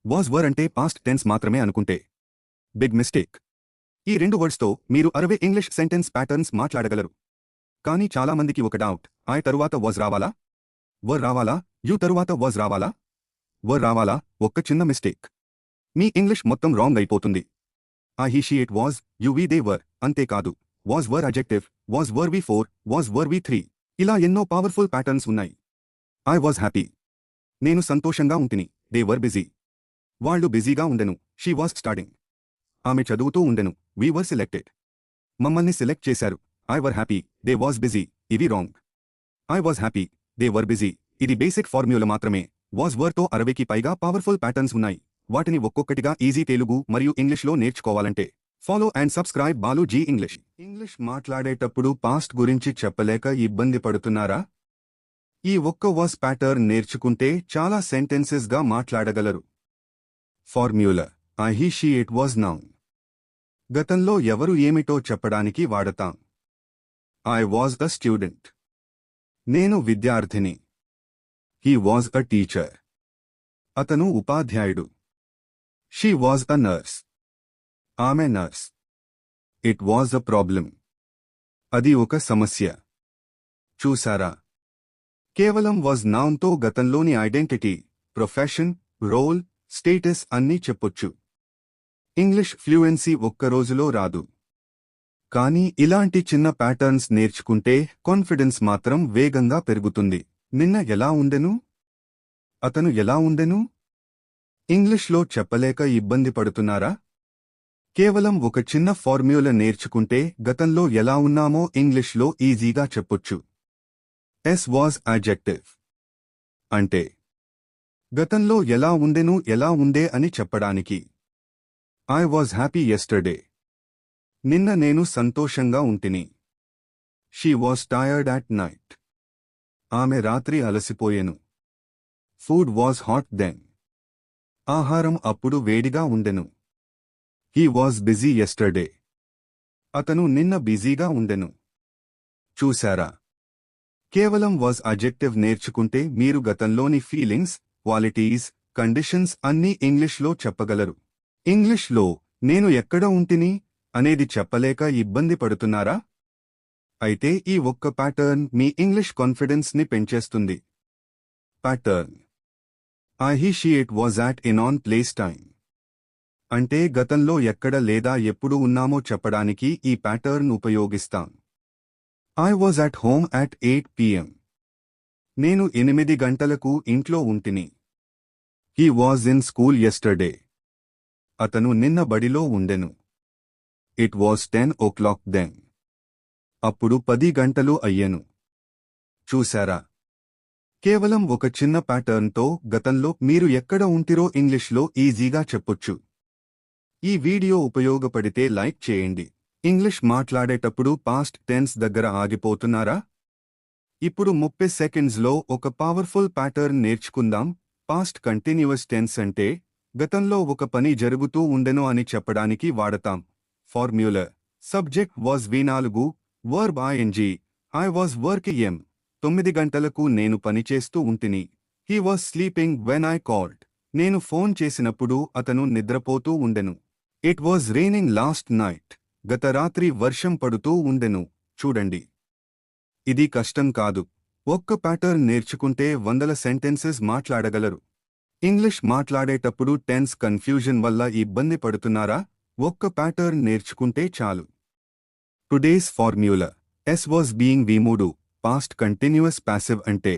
Was were అంటే past tense మాత్రమే అనుకుంటే బిగ్ మిస్టేక్. ఈ రెండు వర్డ్స్తో మీరు 60 ఇంగ్లీష్ సెంటెన్స్ ప్యాటర్న్స్ మాట్లాడగలరు. కానీ చాలామందికి ఒక డౌట్, ఐ తరువాత వాజ్ రావాలా, వర్ రావాలా, యు తరువాత వాజ్ రావాలా, వర్ రావాలా? ఒక్క చిన్న మిస్టేక్, మీ ఇంగ్లీష్ మొత్తం రాంగ్ అయిపోతుంది. I he she it was, you we they were. అంతేకాదు, was were adjective, was were V 4, was were V 3, ఇలా ఎన్నో పవర్ఫుల్ ప్యాటర్న్స్ ఉన్నాయి. ఐ వాజ్ హ్యాపీ, నేను సంతోషంగా ఉంటిని. దే వర్ బిజీ, వాళ్ళు బిజీగా ఉండెను. షీ వాజ్ స్టడింగ్, ఆమె చదువుతూ ఉండెను. వీ వర్ సెలెక్టెడ్, మమ్మల్ని సెలెక్ట్ చేశారు. I were happy, they was busy, ఇవి wrong. I was happy, they were busy, ఇది బేసిక్ ఫార్మ్యూలా మాత్రమే. వాజ్ వర్తో 60కి పైగా పవర్ఫుల్ ప్యాటర్న్స్ ఉన్నాయి. వాటిని ఒక్కొక్కటిగా ఈజీ తెలుగు మరియు ఇంగ్లీష్లో నేర్చుకోవాలంటే follow and subscribe Balu ji English. English మాట్లాడేటప్పుడు పాస్ట్ గురించి చెప్పలేక ఇబ్బంది పడుతున్నారా? ఈ ఒక్క వాజ్ ప్యాటర్న్ నేర్చుకుంటే చాలా సెంటెన్సెస్గా మాట్లాడగలరు. Formula: I he she it was noun. గతంలో ఎవరు ఏమిటో చెప్పడానికి వాడతాం. ఐ వాజ్ అ స్టూడెంట్, నేను విద్యార్థిని. హీ వాజ్ అ టీచర్, అతను ఉపాధ్యాయుడు. షీ వాజ్ అ నర్స్, ఆమె nurse. It was a problem, అది ఒక సమస్య. చూసారా, కేవలం వాజ్ నౌన్తో గతంలోని ఐడెంటిటీ, ప్రొఫెషన్, రోల్, స్టేటస్ అన్నీ చెప్పొచ్చు. ఇంగ్లీష్ ఫ్లూయెన్సీ ఒక్కరోజులో రాదు. కానీ ఇలాంటి చిన్న ప్యాటర్న్స్ నేర్చుకుంటే కాన్ఫిడెన్స్ మాత్రం వేగంగా పెరుగుతుంది. నిన్న ఎలా ఉండెను, అతను ఎలా ఉండెను? ఇంగ్లీష్లో చెప్పలేక ఇబ్బంది పడుతున్నారా? కేవలం ఒక చిన్న ఫార్మ్యూలా నేర్చుకుంటే గతంలో ఎలా ఉన్నామో ఇంగ్లీష్లో ఈజీగా చెప్పొచ్చు. ఎస్ వాజ్ అడ్జెక్టివ్ అంటే గతంలో ఎలా ఉండెను, ఎలా ఉండే అని చెప్పడానికి. ఐ వాజ్ హ్యాపీ యెస్టర్డే, నిన్న నేను సంతోషంగా ఉంటిని. She was tired at night, ఆమె రాత్రి అలసిపోయెను. ఫుడ్ వాజ్ హాట్ దెన్, ఆహారం అప్పుడు వేడిగా ఉండెను. హీ వాజ్ బిజీ యెస్టర్డే, అతను నిన్న బిజీగా ఉండెను. చూశారా, కేవలం వాజ్ అడ్జెక్టివ్ నేర్చుకుంటే మీరు గతంలోని ఫీలింగ్స్, క్వాలిటీస్, కండిషన్స్ అన్నీ ఇంగ్లీష్లో చెప్పగలరు. ఇంగ్లీష్లో నేను ఎక్కడ ఉంటిని అనేది చెప్పలేక ఇబ్బంది పడుతున్నారా? అయితే ఈ ఒక్క ప్యాటర్న్ మీ ఇంగ్లీష్ కాన్ఫిడెన్స్ ని పెంచేస్తుంది. Pattern: I he she it was at in on place time అంటే గతంలో ఎక్కడ లేదా ఎప్పుడు ఉన్నామో చెప్పడానికి ఈ ప్యాటర్న్ ఉపయోగిస్తాం. I was at home at 8 PM, నేను 8 గంటలకు ఇంట్లో ఉంటిని. He was in school yesterday, అతను నిన్న బడిలో ఉండెను. ఇట్ వాజ్ 10 o'clock దెన్, అప్పుడు 10 గంటలు అయ్యెను. చూశారా, కేవలం ఒక చిన్న ప్యాటర్న్తో గతంలో మీరు ఎక్కడ ఉంటిరో ఇంగ్లీష్లో ఈజీగా చెప్పొచ్చు. ఈ వీడియో ఉపయోగపడితే లైక్ చేయండి. ఇంగ్లీష్ మాట్లాడేటప్పుడు పాస్ట్ టెన్స్ దగ్గర ఆగిపోతున్నారా? ఇప్పుడు 30 సెకండ్స్లో ఒక పవర్ఫుల్ ప్యాటర్న్ నేర్చుకుందాం. పాస్ట్ కంటిన్యూయస్ టెన్స్ అంటే గతంలో ఒక పని జరుగుతూ ఉండెను అని చెప్పడానికి వాడతాం. Formula: subject was V4, verb ing, I was working. 9 గంటలకు నేను పనిచేస్తూ ఉంటిని. He was sleeping when I called, నేను ఫోన్ చేసినప్పుడు అతను నిద్రపోతూ ఉండెను. It was raining last night, గత రాత్రి వర్షం పడుతూ ఉండెను. చూడండి, ఇది కష్టం కాదు. ఒక్క ప్యాటర్న్ నేర్చుకుంటే వందల సెంటెన్సెస్ మాట్లాడగలరు. ఇంగ్లీష్ మాట్లాడేటప్పుడు టెన్స్ కన్ఫ్యూజన్ వల్ల ఇబ్బంది పడుతున్నారా? ఒక్క ప్యాటర్న్ నేర్చుకుంటే చాలు. Today's formula: S was being V3, past continuous passive అంటే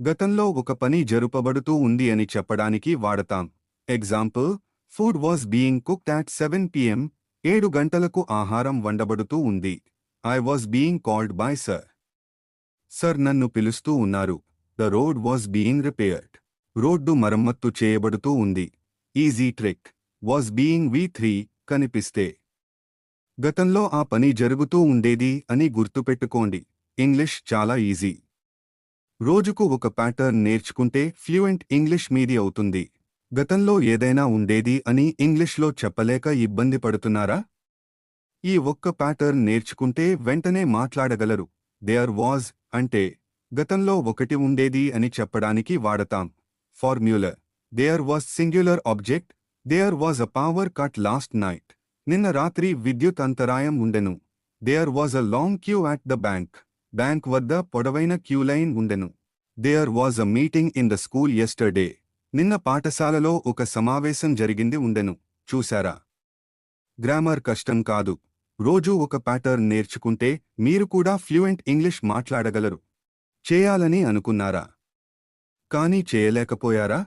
గతంలో ఒక పని జరుపబడుతూ ఉంది అని చెప్పడానికి వాడతాం. Example: food was being cooked at 7 PM, 7 గంటలకు ఆహారం వండబడుతూ ఉంది. I was being called by sir, sir నన్ను పిలుస్తూ ఉన్నారు. The road was being repaired, road మరమ్మత్తు చేయబడుతూ ఉంది. Easy trick: was being V3 కనిపిస్తే గతంలో ఆ పని జరుగుతూ ఉండేది అని గుర్తుపెట్టుకోండి. ఇంగ్లీష్ చాలా ఈజీ. రోజుకు ఒక ప్యాటర్న్ నేర్చుకుంటే ఫ్లూయెంట్ ఇంగ్లీష్ మీది అవుతుంది. గతంలో ఏదైనా ఉండేది అని ఇంగ్లీష్లో చెప్పలేక ఇబ్బంది పడుతున్నారా? ఈ ఒక్క ప్యాటర్న్ నేర్చుకుంటే వెంటనే మాట్లాడగలరు. దేర్ వాజ్ అంటే గతంలో ఒకటి ఉండేది అని చెప్పడానికి వాడతాం. Formula: there was singular object. There was a power cut last night. నిన్న రాత్రి విద్యుత్ అంతరాయం ఉండెను. There was a long queue at the bank. Bank వద్ద పొడవైన క్యూ లైన్ ఉండెను. There was a meeting in the school yesterday. నిన్న పాఠశాలలో ఒక సమావేశం జరిగింది ఉండెను. చూశారా? గ్రామర్ కష్టం కాదు. రోజూ ఒక ప్యాటర్న్ నేర్చుకుంటే మీరు కూడా ఫ్లూయెంట్ ఇంగ్లీష్ మాట్లాడగలరు. చేయాలని అనుకున్నారా? కానీ చేయలేకపోయారా?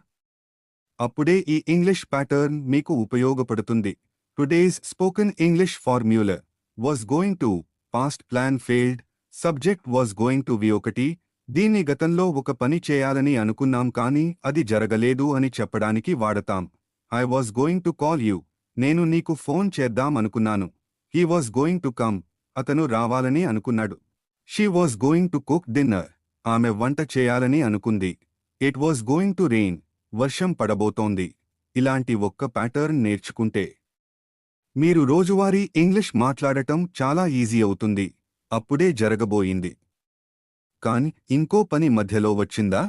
అప్పుడే ఈ ఇంగ్లీష్ ప్యాటర్న్ మీకు ఉపయోగపడుతుంది. Today's spoken English formula was going to, past plan failed, subject was going to ఒకటి. దీన్ని గతంలో ఒక పని చేయాలని అనుకున్నాం కానీ అది జరగలేదు అని చెప్పడానికి వాడతాం. I was going to call you. నేను నీకు ఫోన్ చేద్దాం అనుకున్నాను. He was going to come. అతను రావాలని అనుకున్నాడు. She was going to cook dinner. ఆమె వంట చేయాలని అనుకుంది. It was going to rain. వర్షం పడబోతోంది. ఇలాంటి ఒక్క ప్యాటర్న్ నేర్చుకుంటే మీరు రోజువారీ ఇంగ్లీష్ మాట్లాడటం చాలా ఈజీ అవుతుంది. అప్పుడే జరగబోయింది. కాని ఇంకో పని మధ్యలో వచ్చిందా?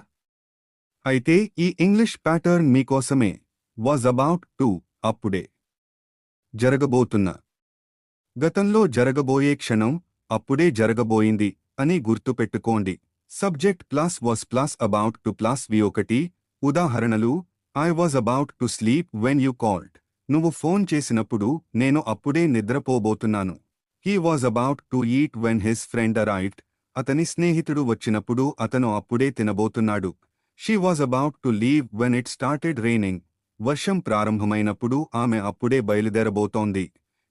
అయితే ఈ ఇంగ్లీష్ ప్యాటర్న్ మీకోసమే. వాజ్ అబౌట్ టు, అప్పుడే జరగబోతున్న. గతంలో జరగబోయే క్షణం అప్పుడే జరగబోయింది అని గుర్తుపెట్టుకోండి. Subject plus was plus about to plus ఒకటి. ఉదాహరణలు: I was about to sleep when you called. నువ్వు ఫోన్ చేసినప్పుడు నేను అప్పుడే నిద్రపోబోతున్నాను. He was about to eat when his friend arrived. అతని స్నేహితుడు వచ్చినప్పుడు అతను అప్పుడే తినబోతున్నాడు. She was about to leave when it started raining. వర్షం ప్రారంభమైనప్పుడు ఆమె అప్పుడే బయలుదేరబోతోంది.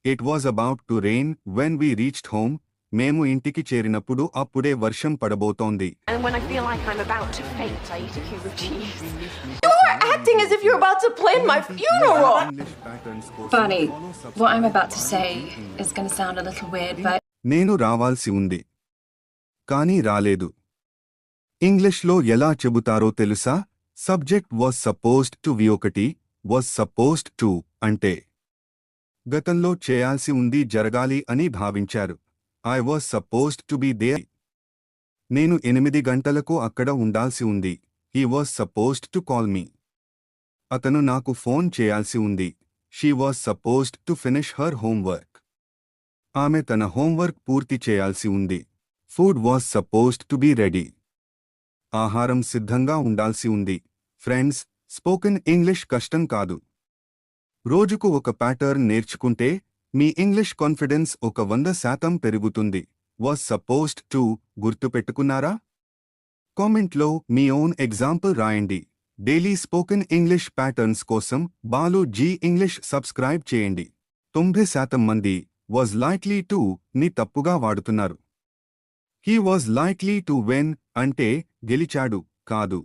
It was about to rain when we reached home. మేము ఇంటికి చేరినప్పుడు అప్పుడే వర్షం పడబోతోంది. And when I feel like I'm about to faint, I eat a cube of cheese. You're acting as if you're about to plan my funeral! Barney, what I'm about to say is going to sound a little weird, but నేను రావాల్సి ఉంది. కానీ రాలేదు. ఇంగ్లీష్లో ఎలా చెబుతారో తెలుసా? Subject was supposed to ఒకటి. వాజ్ సపోజ్డ్ టు అంటే గతంలో చేయాల్సి ఉంది, జరగాలి అని భావించారు. I was supposed to be there. నేను 8 గంటలకు అక్కడ ఉండాల్సి ఉంది. He was supposed to call me. అతను నాకు ఫోన్ చేయాల్సి ఉంది. She was supposed to finish her homework. ఆమె తన హోంవర్క్ పూర్తి చేయాల్సి ఉంది. Food was supposed to be ready. ఆహారం సిద్ధంగా ఉండాల్సి ఉంది. ఫ్రెండ్స్, స్పోకెన్ ఇంగ్లీష్ కష్టం కాదు. రోజుకు ఒక ప్యాటర్న్ నేర్చుకుంటే మీ ఇంగ్లీష్ కాన్ఫిడెన్స్ 100% పెరుగుతుంది. వాజ్ సపోజ్డ్ టు గుర్తుపెట్టుకున్నారా? కామెంట్లో మీ ఓన్ ఎగ్జాంపుల్ రాయండి. డైలీ స్పోకెన్ ఇంగ్లీష్ ప్యాటర్న్స్ కోసం బాలు జీ ఇంగ్లీష్ సబ్స్క్రైబ్ చేయండి. 90% మంది వాజ్ లైక్లీ టు ని తప్పుగా వాడుతున్నారు. He was likely to win అంటే గెలిచాడు కాదు.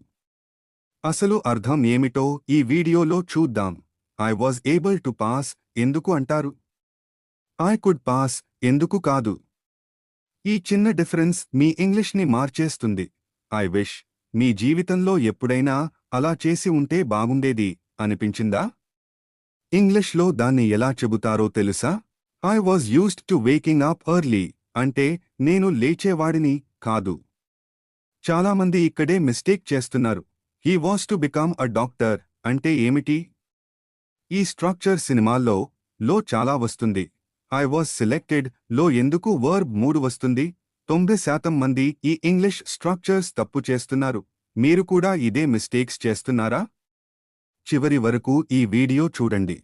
అసలు అర్థం ఏమిటో ఈ వీడియోలో చూద్దాం. I was able to pass ఎందుకు అంటారు? ఐ కుడ్ పాస్ ఎందుకు కాదు? ఈ చిన్న డిఫరెన్స్ మీ ఇంగ్లీష్ని మార్చేస్తుంది. ఐ విష్ మీ జీవితంలో ఎప్పుడైనా అలా చేసి ఉంటే బాగుండేది అనిపించిందా? ఇంగ్లీష్లో దాన్ని ఎలా చెబుతారో తెలుసా? I was used to waking up early అంటే నేను లేచేవాడిని కాదు. చాలామంది ఇక్కడే మిస్టేక్ చేస్తున్నారు. He was to become a doctor అంటే ఏమిటి? ఈ స్ట్రక్చర్ సినిమాల్లో లో చాలా వస్తుంది. ఐ వాజ్ సెలెక్టెడ్ లో ఎందుకు వర్బ్ 3 వస్తుంది? 90% మంది ఈ ఇంగ్లీష్ స్ట్రక్చర్స్ తప్పు చేస్తున్నారు. మీరు కూడా ఇదే మిస్టేక్స్ చేస్తున్నారా? చివరి వరకు ఈ వీడియో చూడండి.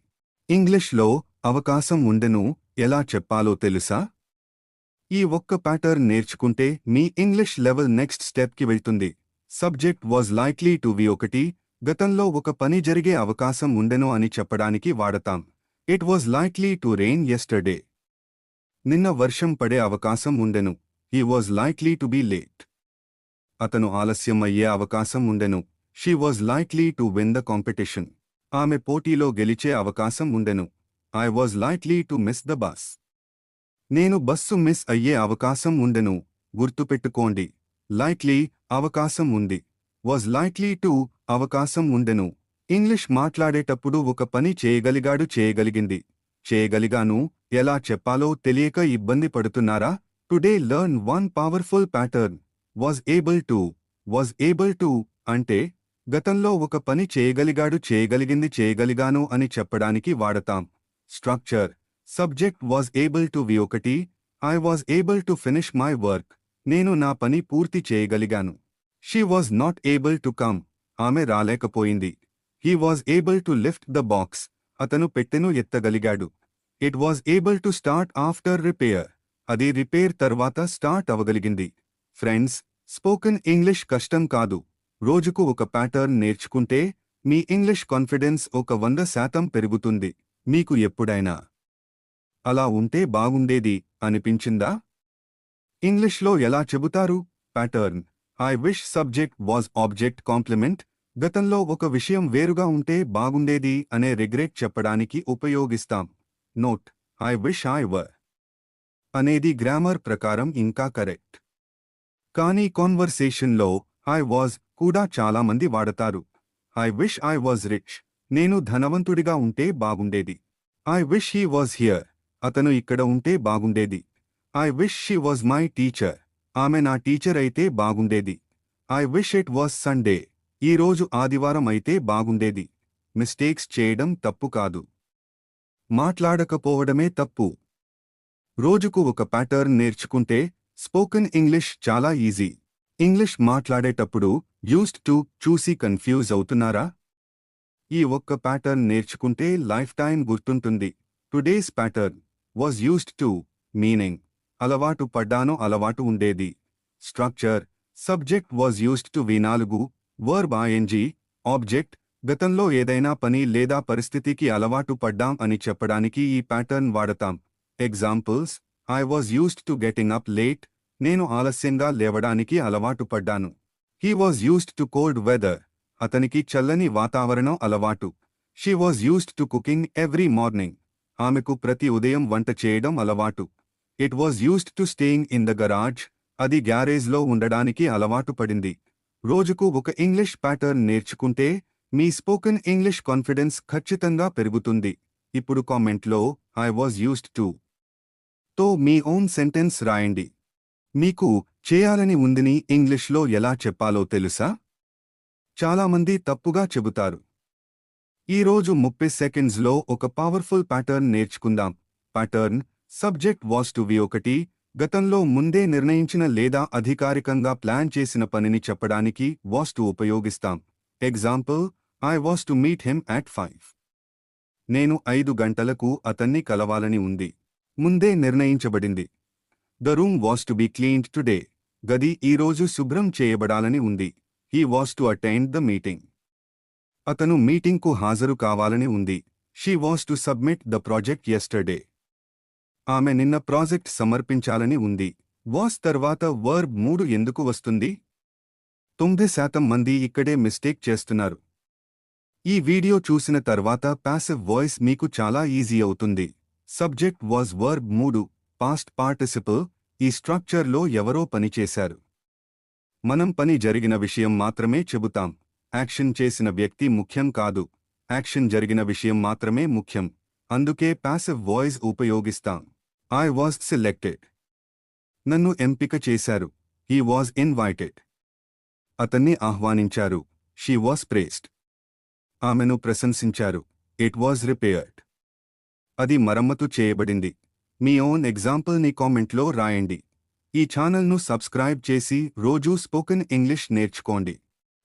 ఇంగ్లీష్లో అవకాశం ఉండెను ఎలా చెప్పాలో తెలుసా? ఈ ఒక్క ప్యాటర్న్ నేర్చుకుంటే మీ ఇంగ్లీష్ లెవెల్ నెక్స్ట్ స్టెప్కి వెళ్తుంది. సబ్జెక్ట్ వాజ్ లైక్లీ టు ఒకటి. గతంలో ఒక పని జరిగే అవకాశం ఉండెను అని చెప్పడానికి వాడతాం. It was likely to rain yesterday. నిన్న వర్షం పడే అవకాశం ఉండెను. He was likely to be late. అతను ఆలస్యం అయ్యే అవకాశం ఉండెను. She was likely to win the competition. ఆమె పోటీలో గెలిచే అవకాశం ఉండెను. I was likely to miss the bus. నేను బస్సు మిస్ అయ్యే అవకాశం ఉండెను. గుర్తుపెట్టుకోండి, లైక్లీ అవకాశం ఉంది. వాజ్ లైక్లీ టు అవకాశం ఉండెను. ఇంగ్లీష్ మాట్లాడేటప్పుడు ఒక పని చేయగలిగింది. చేయగలిగాను ఎలా చెప్పాలో తెలియక ఇబ్బంది పడుతున్నారా? Today learn one powerful pattern. Was able to అంటే గతంలో ఒక పని చేయగలిగింది చేయగలిగాను అని చెప్పడానికి వాడతాం. Structure subject was able to V ఒకటి I was able to finish my work. నేను నా పని పూర్తి చేయగలిగాను. She was not able to come. ఆమె రాలేకపోయింది. He was able to lift the box. అతను పెట్టెను ఎత్తగలిగాడు. It was able to start after repair. అది రిపేర్ తర్వాత స్టార్ట్ అవగలిగింది. ఫ్రెండ్స్, స్పోకెన్ ఇంగ్లీష్ కష్టం కాదు. రోజుకు ఒక ప్యాటర్న్ నేర్చుకుంటే మీ ఇంగ్లీష్ కాన్ఫిడెన్స్ ఒక 100% పెరుగుతుంది. మీకు ఎప్పుడైనా అలా ఉంటే బాగుండేది అనిపించిందా? ఇంగ్లీష్లో ఎలా చెబుతారు? Pattern. I wish subject was object complement. గతంలో ఒక విషయం వేరుగా ఉంటే బాగుండేది అనే రిగ్రెట్ చెప్పడానికి ఉపయోగిస్తాం. Note I wish I were అనేది గ్రామర్ ప్రకారం ఇంకా కరెక్ట్. కానీ కాన్వర్సేషన్లో ఐ వాజ్ కూడా చాలామంది వాడతారు. I wish I was rich. నేను ధనవంతుడిగా ఉంటే బాగుండేది. I wish he was here. అతను ఇక్కడ ఉంటే బాగుండేది. I wish she was my teacher. ఆమె నా టీచర్ అయితే బాగుండేది. I wish it was Sunday. ఈరోజు ఆదివారం అయితే బాగుండేది. మిస్టేక్స్ చేయడం తప్పు కాదు. మాట్లాడకపోవడమే తప్పు. రోజుకు ఒక ప్యాటర్న్ నేర్చుకుంటే స్పోకెన్ ఇంగ్లీష్ చాలా ఈజీ. ఇంగ్లీష్ మాట్లాడేటప్పుడు యూస్డ్ టు చూసి కన్ఫ్యూజ్ అవుతున్నారా? ఈ ఒక్క ప్యాటర్న్ నేర్చుకుంటే లైఫ్ టైం గుర్తుంటుంది. Today's pattern was used to meaning అలవాటు పడ్డాను, అలవాటు ఉండేది. Structure subject was used to వి4 వర్బ్ ఐఎన్జీ ఆబ్జెక్ట్ గతంలో ఏదైనా పని లేదా పరిస్థితికి అలవాటు పడ్డాం అని చెప్పడానికి ఈ ప్యాటర్న్ వాడతాం. Examples I was used to getting up late. నేను ఆలస్యంగా లేవడానికి అలవాటు పడ్డాను. He was used to cold weather. అతనికి చల్లని వాతావరణం అలవాటు. She was used to cooking every morning. ఆమెకు ప్రతి ఉదయం వంట చేయడం అలవాటు. It was used to staying in the garage. అది గ్యారేజ్లో ఉండడానికి అలవాటు పడింది. రోజుకు ఒక ఇంగ్లీష్ ప్యాటర్న్ నేర్చుకుంటే మీ స్పోకెన్ ఇంగ్లీష్ కాన్ఫిడెన్స్ ఖచ్చితంగా పెరుగుతుంది. ఇప్పుడు కామెంట్లో ఐ వాజ్ యూస్డ్ టు తో మీ ఓన్ సెంటెన్స్ రాయండి. మీకు చేయాలని ఉందని ఇంగ్లీష్లో ఎలా చెప్పాలో తెలుసా? చాలామంది తప్పుగా చెబుతారు. ఈరోజు 30 సెకండ్స్లో ఒక పవర్ఫుల్ ప్యాటర్న్ నేర్చుకుందాం. Pattern subject was to V ఒకటి గతంలో ముందే నిర్ణయించిన లేదా అధికారికంగా ప్లాన్ చేసిన పనిని చెప్పడానికి వాజ్ టు ఉపయోగిస్తాం. Example I was to meet him at 5. నేను 5 గంటలకు అతన్ని కలవాలని ఉంది. ముందే నిర్ణయించబడింది. The room was to be cleaned today. గది ఈరోజు శుభ్రం చేయబడాలని ఉంది. He was to attend the meeting. అతను మీటింగ్కు హాజరు కావాలని ఉంది. She was to submit the project yesterday. ఆమె నిన్న ప్రాజెక్ట్ సమర్పించాలని ఉంది. వాజ్ తర్వాత వర్బ్ 3 ఎందుకు వస్తుంది? 90% మంది ఇక్కడే మిస్టేక్ చేస్తున్నారు. ఈ వీడియో చూసిన తర్వాత ప్యాసివ్ వాయిస్ మీకు చాలా ఈజీ అవుతుంది. Subject was verb 3 past participle. ఈ స్ట్రక్చర్లో ఎవరో పనిచేశారు. మనం పని జరిగిన విషయం మాత్రమే చెబుతాం. యాక్షన్ చేసిన వ్యక్తి ముఖ్యం కాదు. యాక్షన్ జరిగిన విషయం మాత్రమే ముఖ్యం. అందుకే ప్యాసివ్ వాయిస్ ఉపయోగిస్తాం. I was selected. నన్ను ఎంపిక చేశారు. He was invited. అతన్ని ఆహ్వానించారు. She was praised. ఆమెను ప్రశంసించారు. It was repaired. అది మరమ్మతు చేయబడింది. మీ ఓన్ ఎగ్జాంపుల్ని కామెంట్లో రాయండి. ఈ ఛానల్ను సబ్స్క్రైబ్ చేసి రోజూ స్పోకెన్ ఇంగ్లీష్ నేర్చుకోండి.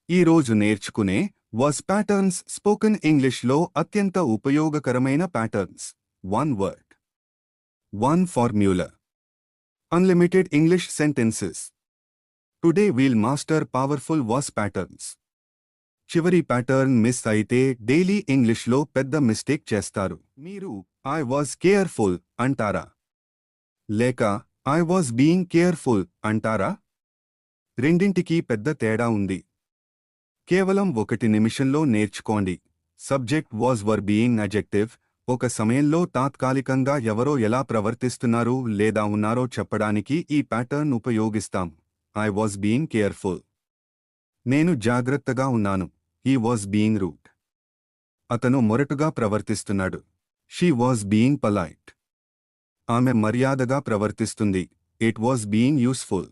ఈ రోజు నేర్చుకునే వాజ్ ప్యాటర్న్స్ స్పోకెన్ ఇంగ్లీష్లో అత్యంత ఉపయోగకరమైన patterns. 1 word, 1 formula, unlimited English sentences. Today we'll master powerful was patterns. చివరి ప్యాటర్న్ మిస్ అయితే డైలీ ఇంగ్లీష్లో పెద్ద మిస్టేక్ చేస్తారు. మీరు ఐ వాజ్ కేర్ఫుల్ అంటారా? లేక ఐ వాజ్ బీయింగ్ కేర్ఫుల్ అంటారా? రెండింటికీ పెద్ద తేడా ఉంది. కేవలం 1 నిమిషంలో నేర్చుకోండి. Subject was were being adjective. ఒక సమయంలో తాత్కాలికంగా ఎవరో ఎలా ప్రవర్తిస్తున్నారు లేదా ఉన్నారో చెప్పడానికి ఈ ప్యాటర్న్ ఉపయోగిస్తాం. I was being careful. నేను జాగ్రత్తగా ఉన్నాను. He was being rude. అతను మొరటుగా ప్రవర్తిస్తున్నాడు. She was being polite. ఆమె మర్యాదగా ప్రవర్తిస్తుంది. It was being useful.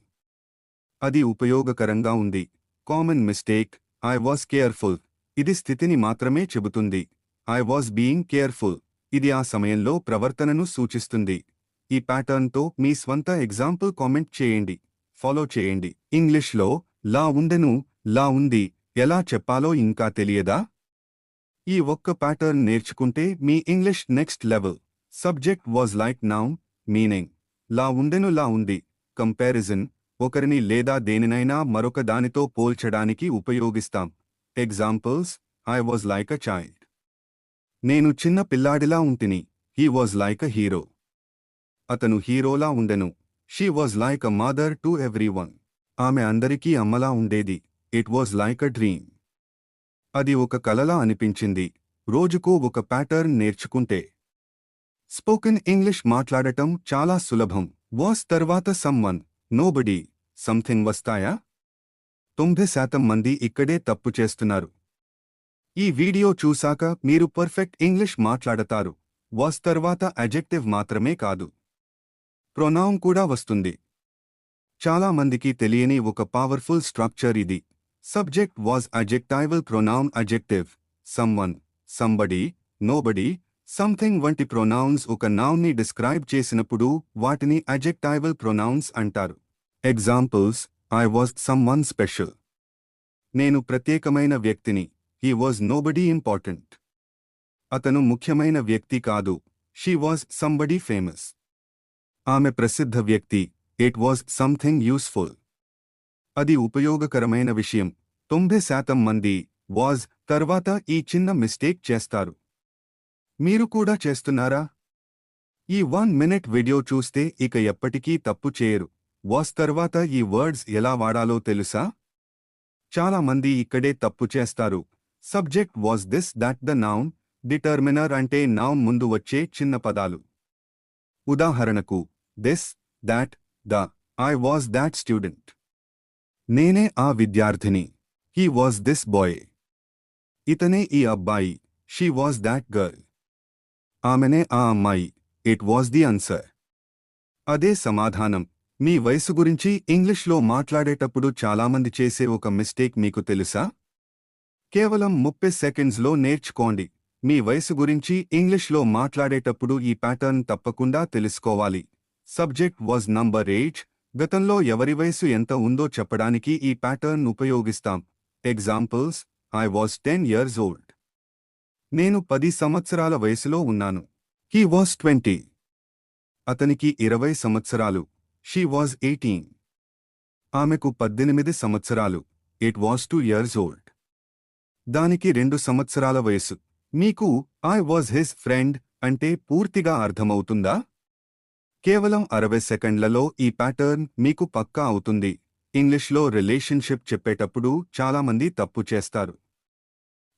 అది ఉపయోగకరంగా ఉంది. Common mistake I was careful ఇది స్థితిని మాత్రమే చెబుతుంది. ఐ వాజ్ బీయింగ్ కేర్ఫుల్ ఇది ఆ సమయంలో ప్రవర్తనను సూచిస్తుంది. ఈ ప్యాటర్న్తో మీ స్వంత ఎగ్జాంపుల్ కామెంట్ చేయండి, ఫాలో చేయండి. ఇంగ్లీష్లో లా ఉండెను, లా ఉంది ఎలా చెప్పాలో ఇంకా తెలియదా? ఈ ఒక్క ప్యాటర్న్ నేర్చుకుంటే మీ English next level. Subject was like noun, meaning లా ఉండెను లా ఉంది. కంపారిజన్ ఒకరిని లేదా దేనినైనా మరొక దానితో పోల్చడానికి ఉపయోగిస్తాం. Examples I was like a child నేను చిన్న పిల్లాడిలా ఉంటిని. He was like a hero అతను హీరోలా ఉండెను. She was like a mother to everyone ఆమె అందరికీ అమ్మలా ఉండేది. It was like a dream అది ఒక కలలా అనిపించింది. రోజుకో ఒక ప్యాటర్న్ నేర్చుకుంటే స్పోకెన్ ఇంగ్లీష్ మాట్లాడటం చాలా సులభం. వాస్ తర్వాత సమ్వన్, నోబడీ, సంథింగ్ వస్తాయా? 90% మంది ఇక్కడే తప్పు చేస్తున్నారు. ఈ వీడియో చూశాక మీరు పర్ఫెక్ట్ ఇంగ్లీష్ మాట్లాడతారు. వాస్ తర్వాత అడ్జెక్టివ్ మాత్రమే కాదు, ప్రొనౌన్ కూడా వస్తుంది. చాలా మందికి తెలియని ఒక పవర్ఫుల్ స్ట్రక్చర్ ఇది. Subject was adjectival pronoun adjective. Someone, somebody, nobody, something వంటి ప్రొనౌన్స్ ఒక నౌన్ని డిస్క్రైబ్ చేసినప్పుడు వాటిని అడ్జెక్టైవల్ ప్రొనౌన్స్ అంటారు. Examples I was someone special నేను ప్రత్యేకమైన వ్యక్తిని. హీ వాజ్ నోబడీ ఇంపార్టెంట్ అతను ముఖ్యమైన వ్యక్తి కాదు. షీ వాజ్ సంబడీ ఫేమస్ ఆమె ప్రసిద్ధ వ్యక్తి. ఇట్ వాజ్ సంథింగ్ యూస్ఫుల్ అది ఉపయోగకరమైన విషయం. 90% మంది వాజ్ తర్వాత ఈ చిన్న మిస్టేక్ చేస్తారు. మీరు కూడా చేస్తున్నారా? ఈ 1 మినిట్ వీడియో చూస్తే ఇక ఎప్పటికీ తప్పు చేయరు. వాస్ తర్వాత ఈ వర్డ్స్ ఎలా వాడాలో తెలుసా? చాలా మంది ఇక్కడే తప్పు చేస్తారు. Subject was this that the noun. Determiner అంటే నౌన్ ముందు వచ్చే చిన్న పదాలు. ఉదాహరణకు this, that, the. I was that student నేనే ఆ విద్యార్థిని. హీ వాజ్ దిస్ బాయ్ ఇతనే ఈ అబ్బాయి. షీ వాజ్ దాట్ గర్ల్ ఆమెనే ఆ అమ్మాయి. ఇట్ వాజ్ ది ఆన్సర్ అదే సమాధానం. మీ వయసు గురించి ఇంగ్లీష్లో మాట్లాడేటప్పుడు చాలామంది చేసే ఒక మిస్టేక్ మీకు తెలుసా? కేవలం 30 సెకండ్స్లో నేర్చుకోండి. మీ వయసు గురించి ఇంగ్లీష్లో మాట్లాడేటప్పుడు ఈ ప్యాటర్న్ తప్పకుండా తెలుసుకోవాలి. సబ్జెక్ట్ వాజ్ నంబర్ ఏజ్ గతంలో ఎవరి వయసు ఎంత ఉందో చెప్పడానికి ఈ ప్యాటర్న్ ఉపయోగిస్తాం. Examples I was 10 years old నేను 10 సంవత్సరాల వయసులో ఉన్నాను. హీ వాజ్ 20 అతనికి 20 సంవత్సరాలు. షీ వాజ్ 18 ఆమెకు 18 సంవత్సరాలు. ఇట్ వాజ్ 2 years old దానికి 2 సంవత్సరాల వయసు. మీకు ఐ వాజ్ హిస్ ఫ్రెండ్ అంటే పూర్తిగా అర్థమవుతుందా? కేవలం 60 సెకండ్లలో ఈ ప్యాటర్న్ మీకు పక్కా అవుతుంది. ఇంగ్లీష్లో రిలేషన్షిప్ చెప్పేటప్పుడు చాలామంది తప్పు చేస్తారు.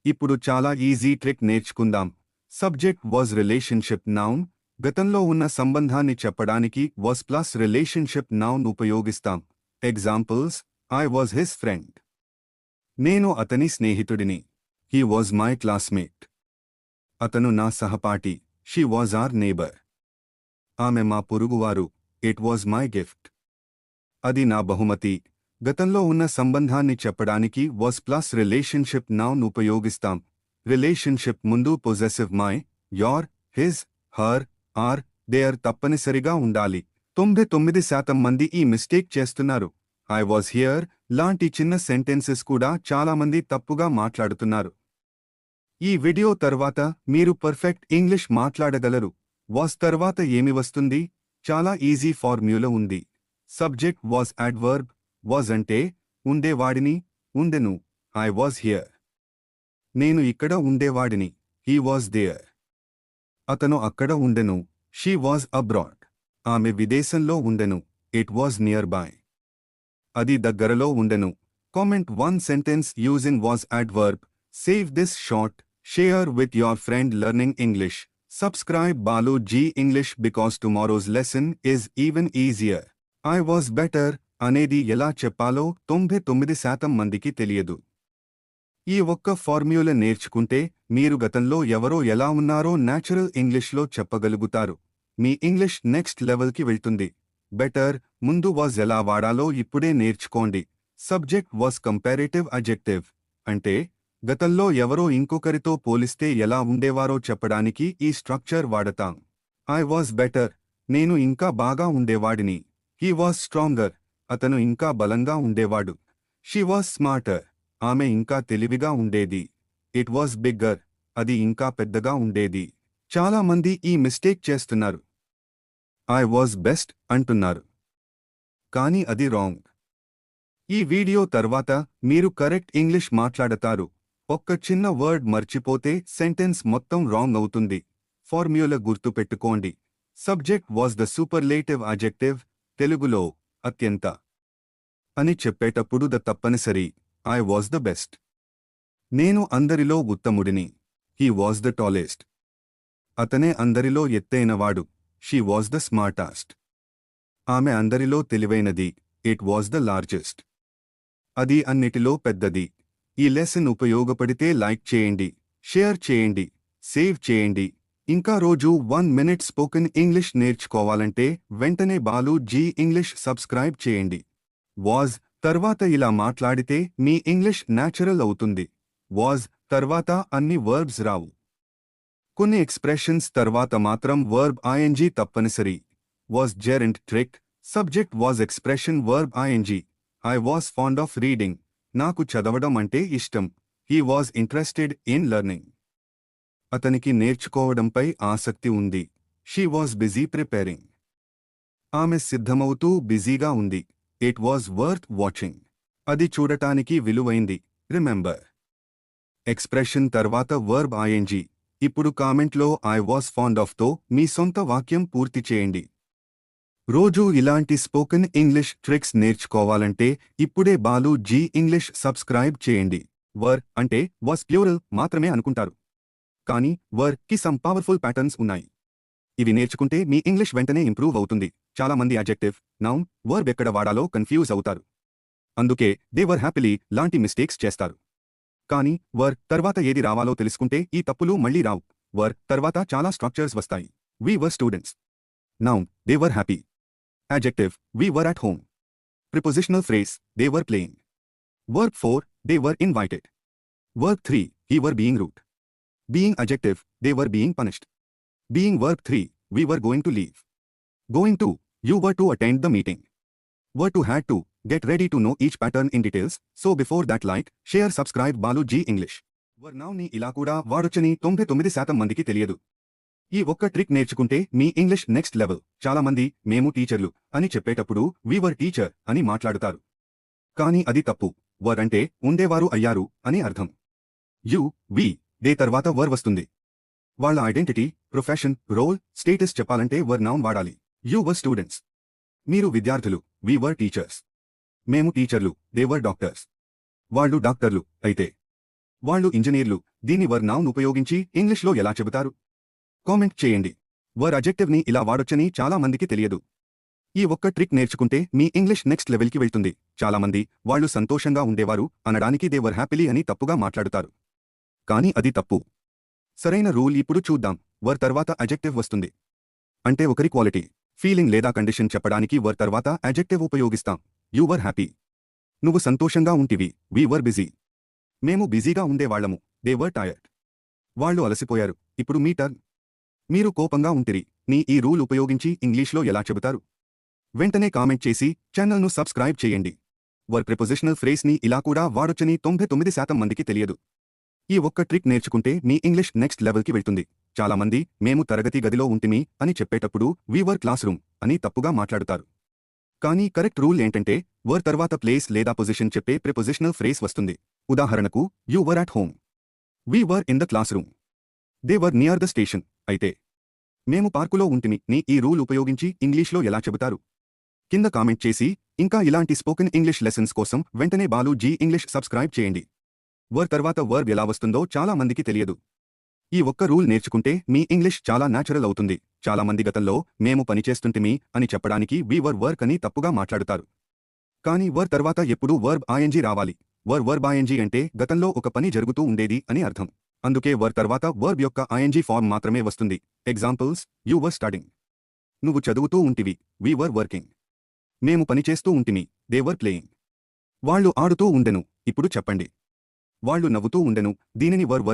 ఇప్పుడు చాలా ఈజీ ట్రిక్ నేర్చుకుందాం. సబ్జెక్ట్ వాజ్ రిలేషన్షిప్ నౌన్ గతంలో ఉన్న సంబంధాన్ని చెప్పడానికి వాజ్ ప్లస్ రిలేషన్షిప్ నౌన్ ఉపయోగిస్తాం. Examples I was his friend నేను అతని స్నేహితుడిని. హీ వాజ్ మై క్లాస్మేట్ అతను నా సహపాఠి. షీ వాజ్ ఆర్ నేబర్ ఆమె మా పొరుగువారు. ఇట్ వాజ్ మై గిఫ్ట్ అది నా బహుమతి. గతంలో ఉన్న సంబంధాన్ని చెప్పడానికి వాజ్ ప్లస్ రిలేషన్షిప్ నౌన్ ఉపయోగిస్తాం. రిలేషన్షిప్ ముందు possessive my, your, his, her, our, their తప్పనిసరిగా ఉండాలి. 99% మంది ఈ మిస్టేక్ చేస్తున్నారు. ఐ వాజ్ హియర్ లాంటి చిన్న సెంటెన్సెస్ కూడా చాలామంది తప్పుగా మాట్లాడుతున్నారు. ఈ వీడియో తర్వాత మీరు పర్ఫెక్ట్ ఇంగ్లీష్ మాట్లాడగలరు. వాజ్ తర్వాత ఏమి వస్తుంది? చాలా ఈజీ ఫార్మ్యులా ఉంది. Subject was adverb. వాజ్ అంటే ఉండేవాడిని, ఉండెను. ఐ వాజ్ హియర్ నేను ఇక్కడ ఉండేవాడిని. హీ వాజ్ దేర్ అతను అక్కడ ఉండెను. షీ వాజ్ అబ్రాడ్ ఆమె విదేశంలో ఉండెను. ఇట్ వాజ్ నియర్ బై అది దగ్గరలో ఉండెను. Comment 1 sentence using was adverb. Save this short. Share with your friend learning English. Subscribe Balu G English because tomorrow's lesson is even easier. I was better అనేది ఎలా చెప్పాలో 99% మందికి తెలియదు. ఈ ఒక్క ఫార్మ్యులా నేర్చుకుంటే మీరు గతంలో ఎవరో ఎలా ఉన్నారో న్యాచురల్ ఇంగ్లీష్లో చెప్పగలుగుతారు. మీ ఇంగ్లీష్ నెక్స్ట్ లెవెల్కి వెళ్తుంది. బెటర్ ముందు వాజ్ ఎలా వాడాలో ఇప్పుడే నేర్చుకోండి. సబ్జెక్ట్ వాజ్ కంపారేటివ్ అడ్జెక్టివ్ అంటే గతంలో ఎవరో ఇంకొకరితో పోలిస్తే ఎలా ఉండేవారో చెప్పడానికి ఈ స్ట్రక్చర్ వాడతాం. ఐ వాజ్ బెటర్, నేను ఇంకా బాగా ఉండేవాడిని. హీ వాజ్ స్ట్రాంగర్, అతను ఇంకా బలంగా ఉండేవాడు. షీ వాజ్ స్మార్టర్, ఆమె ఇంకా తెలివిగా ఉండేది. ఇట్ వాజ్ బిగ్గర్, అది ఇంకా పెద్దగా ఉండేది. చాలా మంది ఈ మిస్టేక్ చేస్తున్నారు. ఐ వాజ్ బెస్ట్ అంటున్నారు. కానీ అది రాంగ్. ఈ వీడియో తర్వాత మీరు కరెక్ట్ ఇంగ్లీష్ మాట్లాడతారు. ఒక్క చిన్న వర్డ్ మర్చిపోతే సెంటెన్స్ మొత్తం రాంగ్ అవుతుంది. ఫార్మ్యులా గుర్తుపెట్టుకోండి. Subject was the superlative adjective, తెలుగులో అత్యంత అని చెప్పేటప్పుడు ద తప్పనిసరి ఐ వాజ్ ద బెస్ట్. నేను అందరిలో ఉత్తముడిని. హీ వాజ్ ద టాలెస్ట్, అతనే అందరిలో ఎత్తైనవాడు. షీ వాజ్ ద స్మార్టెస్ట్, ఆమె అందరిలో తెలివైనది. ఇట్ వాజ్ ద లార్జెస్ట్, అది అన్నిటిలో పెద్దది. ఈ లెసన్ ఉపయోగపడితే లైక్ చేయండి, షేర్ చేయండి, సేవ్ చేయండి. ఇంకా రోజు 1 మినిట్ స్పోకెన్ ఇంగ్లీష్ నేర్చుకోవాలంటే వెంటనే బాలు జీ ఇంగ్లీష్ సబ్స్క్రైబ్ చేయండి. వాజ్ తర్వాత ఇలా మాట్లాడితే మీ ఇంగ్లీష్ న్యాచురల్ అవుతుంది. వాజ్ తర్వాత అన్ని వర్బ్స్ రావు. కొన్ని ఎక్స్ప్రెషన్స్ తర్వాత మాత్రం వర్బ్ ఐఎన్జీ తప్పనిసరి. Was gerund trick, subject was expression verb ING. I was fond of reading, నాకు చదవడం అంటే ఇష్టం. He was interested in learning, అతనికి నేర్చుకోవడంపై ఆసక్తి ఉంది. షీ వాజ్ బిజీ ప్రిపేరింగ్, ఆమె సిద్ధమవుతూ బిజీగా ఉంది. ఇట్ వాజ్ వర్త్ వాచింగ్, అది చూడటానికి విలువైంది. రిమెంబర్ ఎక్స్ప్రెషన్ తర్వాత వర్బ్ ఐఎన్జీ. ఇప్పుడు కామెంట్లో ఐ వాజ్ ఫాండ్ ఆఫ్ తో మీ సొంత వాక్యం పూర్తి చేయండి. రోజూ ఇలాంటి స్పోకెన్ ఇంగ్లీష్ ట్రిక్స్ నేర్చుకోవాలంటే ఇప్పుడే బాలు జీ ఇంగ్లీష్ సబ్స్క్రైబ్ చేయండి. వర్ అంటే వాజ్ ప్లూరల్ మాత్రమే అనుకుంటారు, కానీ వర్ కి సమ్ పవర్ఫుల్ ప్యాటర్న్స్ ఉన్నాయి. ఇవి నేర్చుకుంటే మీ ఇంగ్లీష్ వెంటనే ఇంప్రూవ్ అవుతుంది. చాలా మంది అడ్జెక్టివ్, నౌన్, వర్బ్ ఎక్కడ వాడాలో కన్ఫ్యూజ్ అవుతారు. అందుకే దే వర్ హ్యాపీలీ లాంటి మిస్టేక్స్ చేస్తారు. కానీ వర్ తర్వాత ఏది రావాలో తెలుసుకుంటే ఈ తప్పులు మళ్లీ రావు. వర్ తర్వాత చాలా స్ట్రక్చర్స్ వస్తాయి. We were students. Noun, they were happy. Adjective, we were at home. Prepositional phrase, they were playing. Verb 4, they were invited. Verb 3, he were being rude. Being adjective, they were being punished. Being verb 3, we were going to leave. Going to, you were to attend the meeting. Were to had to, get ready to know each pattern in details, so before that like, share subscribe Balu G English. Were now ని ఇలా కూడా వాడొచ్చని 99% మందికి తెలియదు. ఈ ఒక్క trick నేర్చుకుంటే మీ English next level. చాలా మంది మేము టీచర్లు అని చెప్పేటప్పుడు వీ వర్ టీచర్ అని మాట్లాడుతారు. కానీ అది తప్పు. వర్ అంటే ఉండేవారు అయ్యారు అని అర్థం. యు, వి, దే తర్వాత వర్ వస్తుంది. వాళ్ళ ఐడెంటిటీ, ప్రొఫెషన్, రోల్, స్టేటస్ చెప్పాలంటే వర్ నౌన్ వాడాలి. యు వర్ స్టూడెంట్స్, మీరు విద్యార్థులు. వీ వర్ టీచర్స్, మేము టీచర్లు. దే వర్ డాక్టర్స్, వాళ్ళు డాక్టర్లు. అయితే వాళ్ళు ఇంజనీర్లు. దీన్ని వర్ నౌన్ ఉపయోగించి ఇంగ్లీష్లో ఎలా చెబుతారు? కామెంట్ చేయండి. వర్ అడ్జెక్టివ్ ని ఇలా వాడొచ్చని చాలా మందికి తెలియదు. ఈ ఒక్క ట్రిక్ నేర్చుకుంటే మీ ఇంగ్లీష్ నెక్స్ట్ లెవెల్కి వెళ్తుంది. చాలా మంది వాళ్ళు సంతోషంగా ఉండేవారు అనడానికి దే వర్ హ్యాపీలీ అని తప్పుగా మాట్లాడుతారు. కానీ అది తప్పు. సరైన రూల్ ఇప్పుడు చూద్దాం. వర్ తర్వాత అడ్జెక్టివ్ వస్తుంది అంటే ఒకరి క్వాలిటీ, ఫీలింగ్ లేదా కండిషన్ చెప్పడానికి వర్ తర్వాత అడ్జెక్టివ్ ఉపయోగిస్తాం. యు వర్ హ్యాపీ, నువ్వు సంతోషంగా ఉంటివి. వీ వర్ బిజీ, మేము బిజీగా ఉండేవాళ్లము. దే వర్ టైర్డ్, వాళ్ళు అలసిపోయారు. ఇప్పుడు మీ టర్న్. మీరు కోపంగా ఉంటిరి. నీ ఈ రూల్ ఉపయోగించి ఇంగ్లీష్లో ఎలా చెబుతారు? వెంటనే కామెంట్ చేసి ఛానల్ను సబ్స్క్రైబ్ చేయండి. వర్ ప్రిపోజిషనల్ ఫ్రేస్ ని ఇలా కూడా వాడొచ్చని 99% మందికి తెలియదు. ఈ ఒక్క ట్రిక్ నేర్చుకుంటే మీ ఇంగ్లీష్ నెక్స్ట్ లెవెల్కి వెళ్తుంది. చాలా మంది మేము తరగతి గదిలో ఉంటిమి అని చెప్పేటప్పుడు వీ వర్ క్లాస్ రూమ్ అని తప్పుగా మాట్లాడుతారు. కానీ కరెక్ట్ రూల్ ఏంటంటే వర్ తర్వాత ప్లేస్ లేదా పొజిషన్ చెప్పే ప్రిపోజిషనల్ ఫ్రేస్ వస్తుంది. ఉదాహరణకు you were at home, we were in the class room, they were near the station. అయితే మేము పార్కులో ఉంటిమి ని ఈ రూల్ ఉపయోగించి ఇంగ్లీష్లో ఎలా చెబుతారు? కింద కామెంట్ చేసి ఇంకా ఇలాంటి స్పోకెన్ ఇంగ్లీష్ లెసన్స్ కోసం వెంటనే బాలు జీ ఇంగ్లీష్ సబ్స్క్రైబ్ చేయండి. వర్ తర్వాత వర్బ్ ఎలా వస్తుందో చాలా మందికి తెలియదు. ఈ ఒక్క రూల్ నేర్చుకుంటే మీ ఇంగ్లీష్ చాలా న్యాచురల్ అవుతుంది. చాలా మంది గతంలో మేము పనిచేస్తుంటిమి అని చెప్పడానికి వీ వర్ వర్క్ అని తప్పుగా మాట్లాడుతారు. కానీ వర్ తర్వాత ఎప్పుడూ వర్బ్ ఐఎన్జీ రావాలి. వర్బ్ ఐఎన్జీ అంటే గతంలో ఒక పని జరుగుతూ ఉండేది అని అర్థం. అందుకే వర్ తర్వాత వర్బ్ యొక్క ఐఎన్జీ ఫార్మ్ మాత్రమే వస్తుంది. ఎగ్జాంపుల్స్, యు వర్ స్టడింగ్, నువ్వు చదువుతూ ఉంటివి. వీ వర్ వర్కింగ్, మేము పనిచేస్తూ ఉంటిమి. దే వర్ ప్లేయింగ్, వాళ్ళు ఆడుతూ ఉండెను. ఇప్పుడు చెప్పండి, వాళ్ళు నవ్వుతూ ఉండెను. దీనిని వర్బ్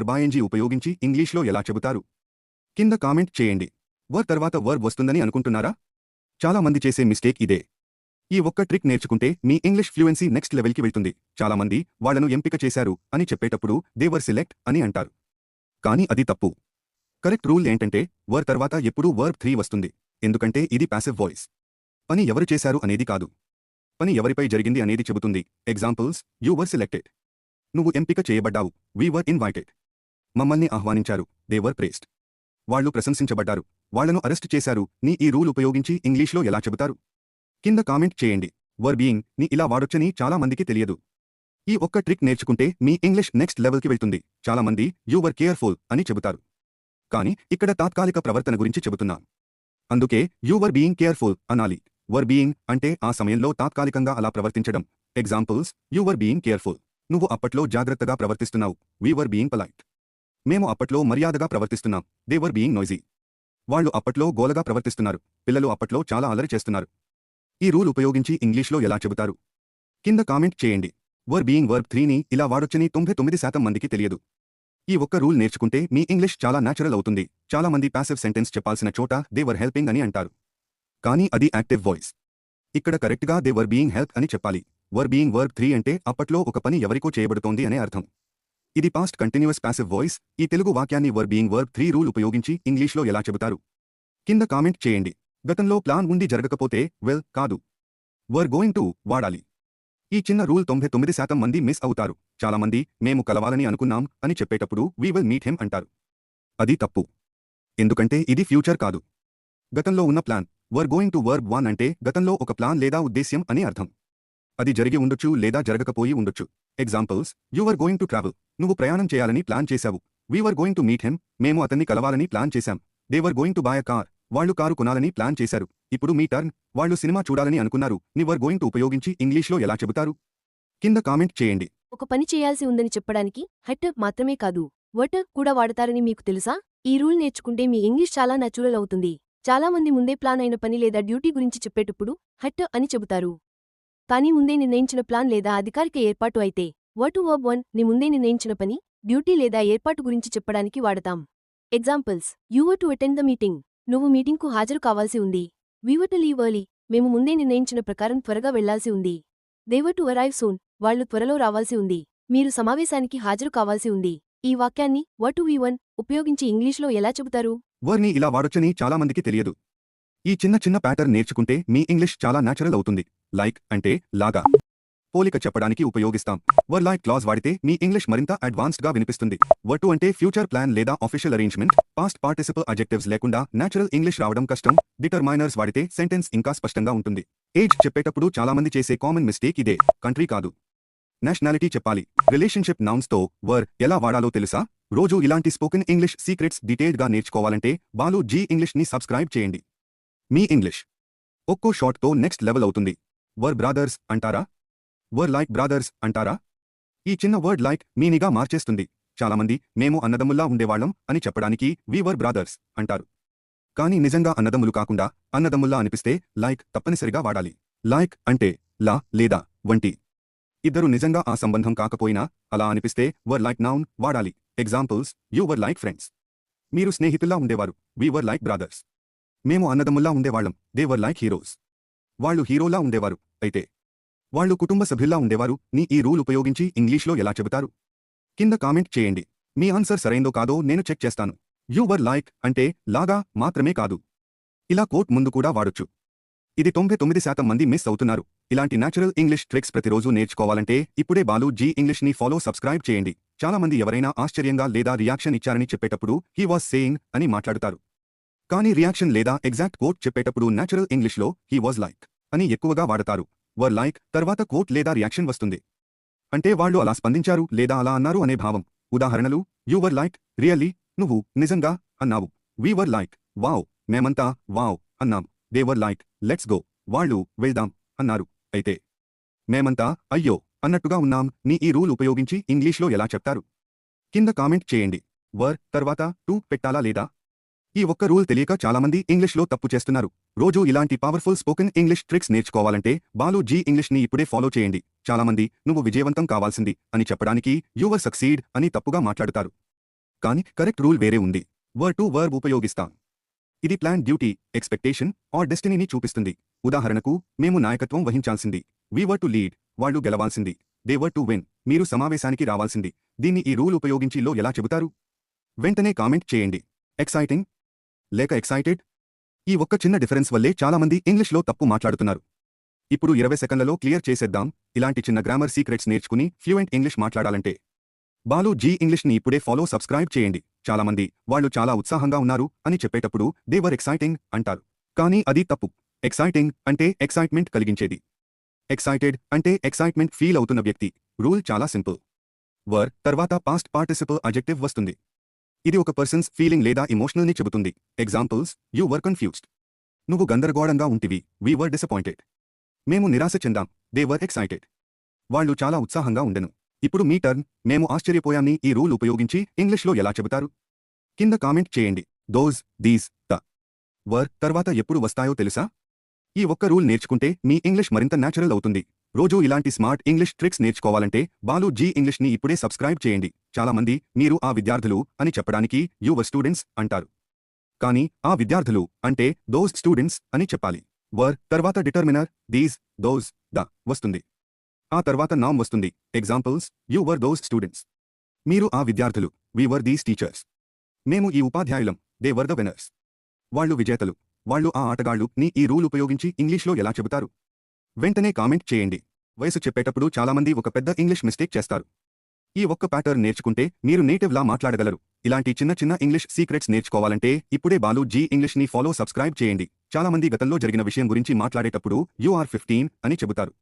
ఉపయోగించి ఇంగ్లీష్లో ఎలా చెబుతారు? కింద కామెంట్ చేయండి. తర్వాత వర్బ్ వస్తుందని అనుకుంటున్నారా? చాలా మంది చేసే మిస్టేక్ ఇదే. ఈ ఒక్క ట్రిక్ నేర్చుకుంటే మీ ఇంగ్లీష్ ఫ్లూయెన్సీ నెక్స్ట్ లెవెల్కి వెళ్తుంది. చాలా మంది వాళ్ళను ఎంపిక చేశారు అని చెప్పేటప్పుడు దే వర్ సెలెక్ట్ అని అంటారు. కానీ అది తప్పు. కరెక్ట్ రూల్ ఏంటంటే తర్వాత ఎప్పుడూ వర్బ్ 3 వస్తుంది. ఎందుకంటే ఇది ప్యాసివ్ వాయిస్. పని ఎవరు చేశారు అనేది కాదు. పని ఎవరిపై జరిగింది అనేది చెబుతుంది. Examples: you were selected. నువ్వు ఎంపిక చేయబడ్డావు. We were invited. మమ్మల్ని ఆహ్వానించారు. They were praised. వాళ్ళు ప్రశంసించబడ్డారు. వాళ్లను అరెస్ట్ చేశారు. ఈ రూల్ ఉపయోగించి ఇంగ్లీష్లో ఎలా చెబుతారు? కింద కామెంట్ చేయండి. వర్ బీయింగ్ ని ఇలా వాడొచ్చని చాలా మందికి తెలియదు. ఈ ఒక్క ట్రిక్ నేర్చుకుంటే మీ ఇంగ్లీష్ నెక్స్ట్ లెవెల్కి వెళ్తుంది. చాలా మంది యూ వర్ కేర్ఫుల్ అని చెబుతారు. కానీ ఇక్కడ తాత్కాలిక ప్రవర్తన గురించి చెబుతున్నాం. అందుకే యూ వర్ బీయింగ్ కేర్ఫుల్ అనాలి. వర్ బీయింగ్ అంటే ఆ సమయంలో తాత్కాలికంగా అలా ప్రవర్తించడం. Examples: you were being careful. నువ్వు అప్పట్లో జాగ్రత్తగా ప్రవర్తిస్తున్నావు. We were being polite. మేము అప్పట్లో మర్యాదగా ప్రవర్తిస్తున్నాం. They were being noisy. వాళ్ళు అప్పట్లో గోలగా ప్రవర్తిస్తున్నారు. పిల్లలు అప్పట్లో చాలా అలరి చేస్తున్నారు. ఈ రూల్ ఉపయోగించి ఇంగ్లీష్లో ఎలా చెబుతారు? కింద కామెంట్ చేయండి. వర్ బీయింగ్ వర్బ్ 3ని ఇలా వాడొచ్చని 99% మందికి తెలియదు. ఈ ఒక్క రూల్ నేర్చుకుంటే మీ ఇంగ్లీష్ చాలా న్యాచురల్ అవుతుంది. చాలా మంది ప్యాసివ్ సెంటెన్స్ చెప్పాల్సిన చోట దే వర్ హెల్పింగ్ అని అంటారు. కానీ అది యాక్టివ్ వాయిస్. ఇక్కడ కరెక్ట్గా దే వర్ బీయింగ్ హెల్ప్ అని చెప్పాలి. వర్ బీయింగ్ వర్బ్ 3 అంటే అప్పట్లో ఒక పని ఎవరికో చేయబడుతోంది అనే అర్థం. ఇది పాస్ట్ కంటిన్యూస్ ప్యాసివ్ వాయిస్. ఈ తెలుగు వాక్యాన్ని వర్ బీయింగ్ వర్బ్ 3 రూల్ ఉపయోగించి ఇంగ్లీష్లో ఎలా చెబుతారు? కింద కామెంట్ చేయండి. గతంలో ప్లాన్ ఉండి జరగకపోతే వెల్ కాదు. వర్ గోయింగ్ టు వాడాలి. ఈ చిన్న రూల్ 99% మంది మిస్ అవుతారు. చాలా మంది మేము కలవాలని అనుకున్నాం అని చెప్పేటప్పుడు వీ విల్ మీట్ హిమ్ అంటారు. అది తప్పు. ఎందుకంటే ఇది ఫ్యూచర్ కాదు. గతంలో ఉన్న plan. Were going to verb 1 అంటే గతంలో ఒక ప్లాన్ లేదా ఉద్దేశ్యం అని అర్థం. అది జరిగి ఉండొచ్చు లేదా జరగకపోయి ఉండొచ్చు. Examples: you were going to travel. నువ్వు ప్రయాణం చేయాలని ప్లాన్ చేశావు. We were going to meet him. మేము అతన్ని కలవాలని ప్లాన్ చేశాం. They were going to buy a car. వాళ్ళు కారు కొనాలని ప్లాన్ చేశారు. ఇప్పుడు మీ టర్న్. వాళ్ళు సినిమా చూడాలని అనుకున్నారు. ని వర్ గోయింగ్ టు ఉపయోగించి ఇంగ్లీష్లో ఎలా చెబుతారు? కింద కామెంట్ చేయండి. ఒక పని చేయాల్సి ఉందని చెప్పడానికి హట్ మాత్రమే కాదు, వట్ కూడా వాడతారని మీకు తెలుసా? ఈ రూల్ నేర్చుకుంటే మీ ఇంగ్లీష్ చాలా న్యాచురల్ అవుతుంది. చాలా మంది ముందే ప్లాన్ అయిన పని లేదా డ్యూటీ గురించి చెప్పేటప్పుడు హట్ అని చెబుతారు. కానీ ముందే నిర్ణయించిన ప్లాన్ లేదా అధికారిక ఏర్పాటు అయితే వట్ వర్బ్ 1 ని ముందే నిర్ణయించిన పని, డ్యూటీ లేదా ఏర్పాటు గురించి చెప్పడానికి వాడతాం. Examples: you were to attend the meeting. నువ్వు మీటింగ్కు హాజరు కావాల్సి ఉంది. We were to leave early. మేము ముందే నిర్ణయించిన ప్రకారం త్వరగా వెళ్లాల్సి ఉంది. They were to arrive soon. వాళ్లు త్వరలో రావాల్సి ఉంది. మీరు సమావేశానికి హాజరు కావాల్సి ఉంది. ఈ వాక్యాన్ని వర్ టు వి 1 ఉపయోగించి ఇంగ్లీష్లో ఎలా చెబుతారు? వర్ని ఇలా వాడొచ్చని చాలా మందికి తెలియదు. ఈ చిన్న చిన్న ప్యాటర్న్ నేర్చుకుంటే మీ ఇంగ్లీష్ చాలా న్యాచురల్ అవుతుంది. లైక్ అంటే లాగా. పోలిక చెప్పడానికి ఉపయోగిస్తాం. వర్ లైక్ క్లాజ్ వాడితే మీ ఇంగ్లీష్ మరింత అడ్వాన్స్డ్గా వినిపిస్తుంది. వర్ టు అంటే ఫ్యూచర్ ప్లాన్ లేదా official arrangement. Past participle adjectives లేకుండా న్యాచురల్ ఇంగ్లీష్ రావడం కష్టం. డిటర్మైనర్స్ వాడితే సెంటెన్స్ ఇంకా స్పష్టంగా ఉంటుంది. ఏజ్ చెప్పేటప్పుడు చాలా మంది చేసే కామన్ మిస్టేక్ ఇదే. కంట్రీ కాదు, నేషనాలిటీ చెప్పాలి. రిలేషన్షిప్ నౌన్స్ తో వర్ ఎలా వాడాలో తెలుసా? రోజు ఇలాంటి స్పోకెన్ ఇంగ్లీష్ సీక్రెట్స్ డీటెయిల్డ్గా నేర్చుకోవాలంటే బాలు జీ ఇంగ్లీష్ ని సబ్స్క్రైబ్ చేయండి. మీ ఇంగ్లీష్ ఒక్కో షాట్ తో నెక్స్ట్ లెవెల్ అవుతుంది. వర్ బ్రాదర్స్ అంటారా? వర్ లైక్ బ్రాదర్స్ అంటారా? ఈ చిన్న వర్డ్ లైక్ మీనిగా మార్చేస్తుంది. చాలామంది మేము అన్నదమ్ముల్లా ఉండేవాళ్లం అని చెప్పడానికి వీ వర్ బ్రాదర్స్ అంటారు. కానీ నిజంగా అన్నదమ్ములు కాకుండా అన్నదమ్ముల్లా అనిపిస్తే లైక్ తప్పనిసరిగా వాడాలి. లైక్ అంటే లా లేదా వంటి. ఇద్దరు నిజంగా ఆ సంబంధం కాకపోయినా అలా అనిపిస్తే వర్ లైక్ నౌన్ వాడాలి. Examples: you were like friends. మీరు స్నేహితుల్లా ఉండేవారు. We were like brothers. మేము అన్నదమ్ముల్లా ఉండేవాళ్లం. They were like heroes. వాళ్ళు హీరోలా ఉండేవారు. అయితే వాళ్ళు కుటుంబ సభ్యుల్లా ఉండేవారు. ఈ రూల్ ఉపయోగించి ఇంగ్లీష్లో ఎలా చెబుతారు? కింద కామెంట్ చేయండి. మీ ఆన్సర్ సరైందో కాదో నేను చెక్ చేస్తాను. యూ వర్ లైక్ అంటే లాగా మాత్రమే కాదు. ఇలా కోట్ ముందు కూడా వాడొచ్చు. ఇది 99% మంది మిస్ అవుతున్నారు. ఇలాంటి న్యాచురల్ ఇంగ్లీష్ ట్రిక్స్ ప్రతిరోజు నేర్చుకోవాలంటే ఇప్పుడే బాలు జీ ఇంగ్లీష్ ని సబ్స్క్రైబ్ చేయండి. చాలా మంది ఎవరైనా ఆశ్చర్యంగా లేదా రియాక్షన్ ఇచ్చారని చెప్పేటప్పుడు హీ వాస్ సేయింగ్ అని మాట్లాడుతారు. కానీ రియాక్షన్ లేదా ఎగ్జాక్ట్ కోట్ చెప్పేటప్పుడు న్యాచురల్ ఇంగ్లీష్లో హీ వాజ్ లైక్ అని ఎక్కువగా వాడతారు. వర్ లైక్ తర్వాత కోట్ లేదా రియాక్షన్ వస్తుంది. అంటే వాళ్ళు అలా స్పందించారు లేదా అలా అన్నారు అనే భావం. ఉదాహరణలు: యూ వర్ లైక్ రియల్లీ. నువ్వు నిజంగా అన్నావు. We were like wow. మేమంతా వావ్ అన్నాం. They were like let's go. వాళ్ళు వెళ్దాం అన్నారు. అయితే మేమంతా అయ్యో అన్నట్టుగా ఉన్నాం. ఈ రూల్ ఉపయోగించి ఇంగ్లీష్లో ఎలా చెప్తారు? కింద కామెంట్ చేయండి. వర్ తర్వాత టు పెట్టాలా లేదా? ఈ ఒక్క రూల్ తెలియక చాలామంది ఇంగ్లీష్లో తప్పు చేస్తున్నారు. రోజూ ఇలాంటి పవర్ఫుల్ స్పోకెన్ ఇంగ్లీష్ ట్రిక్స్ నేర్చుకోవాలంటే బాలు జీ ఇంగ్లీష్ని ఇప్పుడే ఫాలో చేయండి. చాలామంది నువ్వు విజయవంతం కావాల్సింది అని చెప్పడానికి యువర్ సక్సీడ్ అని తప్పుగా మాట్లాడుతారు. కానీ కరెక్ట్ రూల్ వేరే ఉంది. వర్డ్ టు వర్బ్ ఉపయోగిస్తాం. ఇది ప్లాన్, డ్యూటీ, ఎక్స్పెక్టేషన్ ఆర్ డెస్టినీని చూపిస్తుంది. ఉదాహరణకు, మేము నాయకత్వం వహించాల్సింది. We were to lead. వాళ్ళు గెలవాల్సింది. They were to win. మీరు సమావేశానికి రావాల్సింది. దీన్ని ఈ రూల్ ఉపయోగించి లో ఎలా చెబుతారు? వెంటనే కామెంట్ చేయండి. ఎక్సైటింగ్ లేక ఎక్సైటెడ్? ఈ ఒక్క చిన్న డిఫరెన్స్ వల్లే చాలామంది ఇంగ్లీష్లో తప్పు మాట్లాడుతున్నారు. ఇప్పుడు 20 సెకన్లలో క్లియర్ చేసేద్దాం. ఇలాంటి చిన్న గ్రామర్ సీక్రెట్స్ నేర్చుకుని ఫ్లూయెంట్ ఇంగ్లీష్ మాట్లాడాలంటే బాలు జీ ఇంగ్లీష్ని ఇప్పుడే సబ్స్క్రైబ్ చేయండి. చాలామంది వాళ్ళు చాలా ఉత్సాహంగా ఉన్నారు అని చెప్పేటప్పుడు దే వర్ ఎక్సైటింగ్ అంటారు. కానీ అది తప్పు. ఎక్సైటింగ్ అంటే ఎక్సైట్మెంట్ కలిగించేది. ఎక్సైటెడ్ అంటే ఎక్సైట్మెంట్ ఫీల్ అవుతున్న వ్యక్తి. రూల్ చాలా సింపుల్. వర్ తర్వాత పాస్ట్ పార్టిసిపల్ అడ్జెక్టివ్ వస్తుంది. ఇది ఒక పర్సన్స్ ఫీలింగ్ లేదా ఇమోషనల్ని చెబుతుంది. Examples: you were confused. నువ్వు గందరగోళంగా ఉంటివి. We were disappointed. మేము నిరాశ చెందాం. They were excited. వాళ్ళు చాలా ఉత్సాహంగా ఉండెను. ఇప్పుడు మీ టర్న్. మేము ఆశ్చర్యపోయాన్ని ఈ రూల్ ఉపయోగించి ఇంగ్లీష్లో ఎలా చెబుతారు? కింద కామెంట్ చేయండి. దోస్, దీస్, ద, వర్ తర్వాత ఎప్పుడు వస్తాయో తెలుసా? ఈ ఒక్క రూల్ నేర్చుకుంటే మీ ఇంగ్లీష్ మరింత న్యాచురల్ అవుతుంది. రోజూ ఇలాంటి స్మార్ట్ ఇంగ్లీష్ ట్రిక్స్ నేర్చుకోవాలంటే బాలు జీ ఇంగ్లీష్ని ఇప్పుడే సబ్స్క్రైబ్ చేయండి. చాలామంది మీరు ఆ విద్యార్థులు అని చెప్పడానికి యువర్ స్టూడెంట్స్ అంటారు. కానీ ఆ విద్యార్థులు అంటే దోస్ స్టూడెంట్స్ అని చెప్పాలి. వర్ తర్వాత డిటర్మినర్ దీస్, దోస్, ద వస్తుంది. ఆ తర్వాత నౌన్ వస్తుంది. Examples: you were those students. మీరు ఆ విద్యార్థులు. We were these teachers. మేము ఈ ఉపాధ్యాయులం. They were the winners. వాళ్ళు విజేతలు. వాళ్ళు ఆ ఆటగాళ్ళు ని ఈ రూల్ ఉపయోగించి ఇంగ్లీష్లో ఎలా చెబుతారు? వెంటనే కామెంట్ చేయండి. వయసు చెప్పేటప్పుడు చాలామంది ఒక పెద్ద ఇంగ్లీష్ మిస్టేక్ చేస్తారు. ఈ ఒక్క ప్యాటర్న్ నేర్చుకుంటే మీరు నేటివ్లా మాట్లాడగలరు. ఇలాంటి చిన్న చిన్న ఇంగ్లీష్ సీక్రెట్స్ నేర్చుకోవాలంటే ఇప్పుడే బాలు జీ ఇంగ్లీష్ని సబ్స్క్రైబ్ చేయండి. చాలామంది గతంలో జరిగిన విషయం గురించి మాట్లాడేటప్పుడు యూ ఆర్ 15 అని చెబుతారు.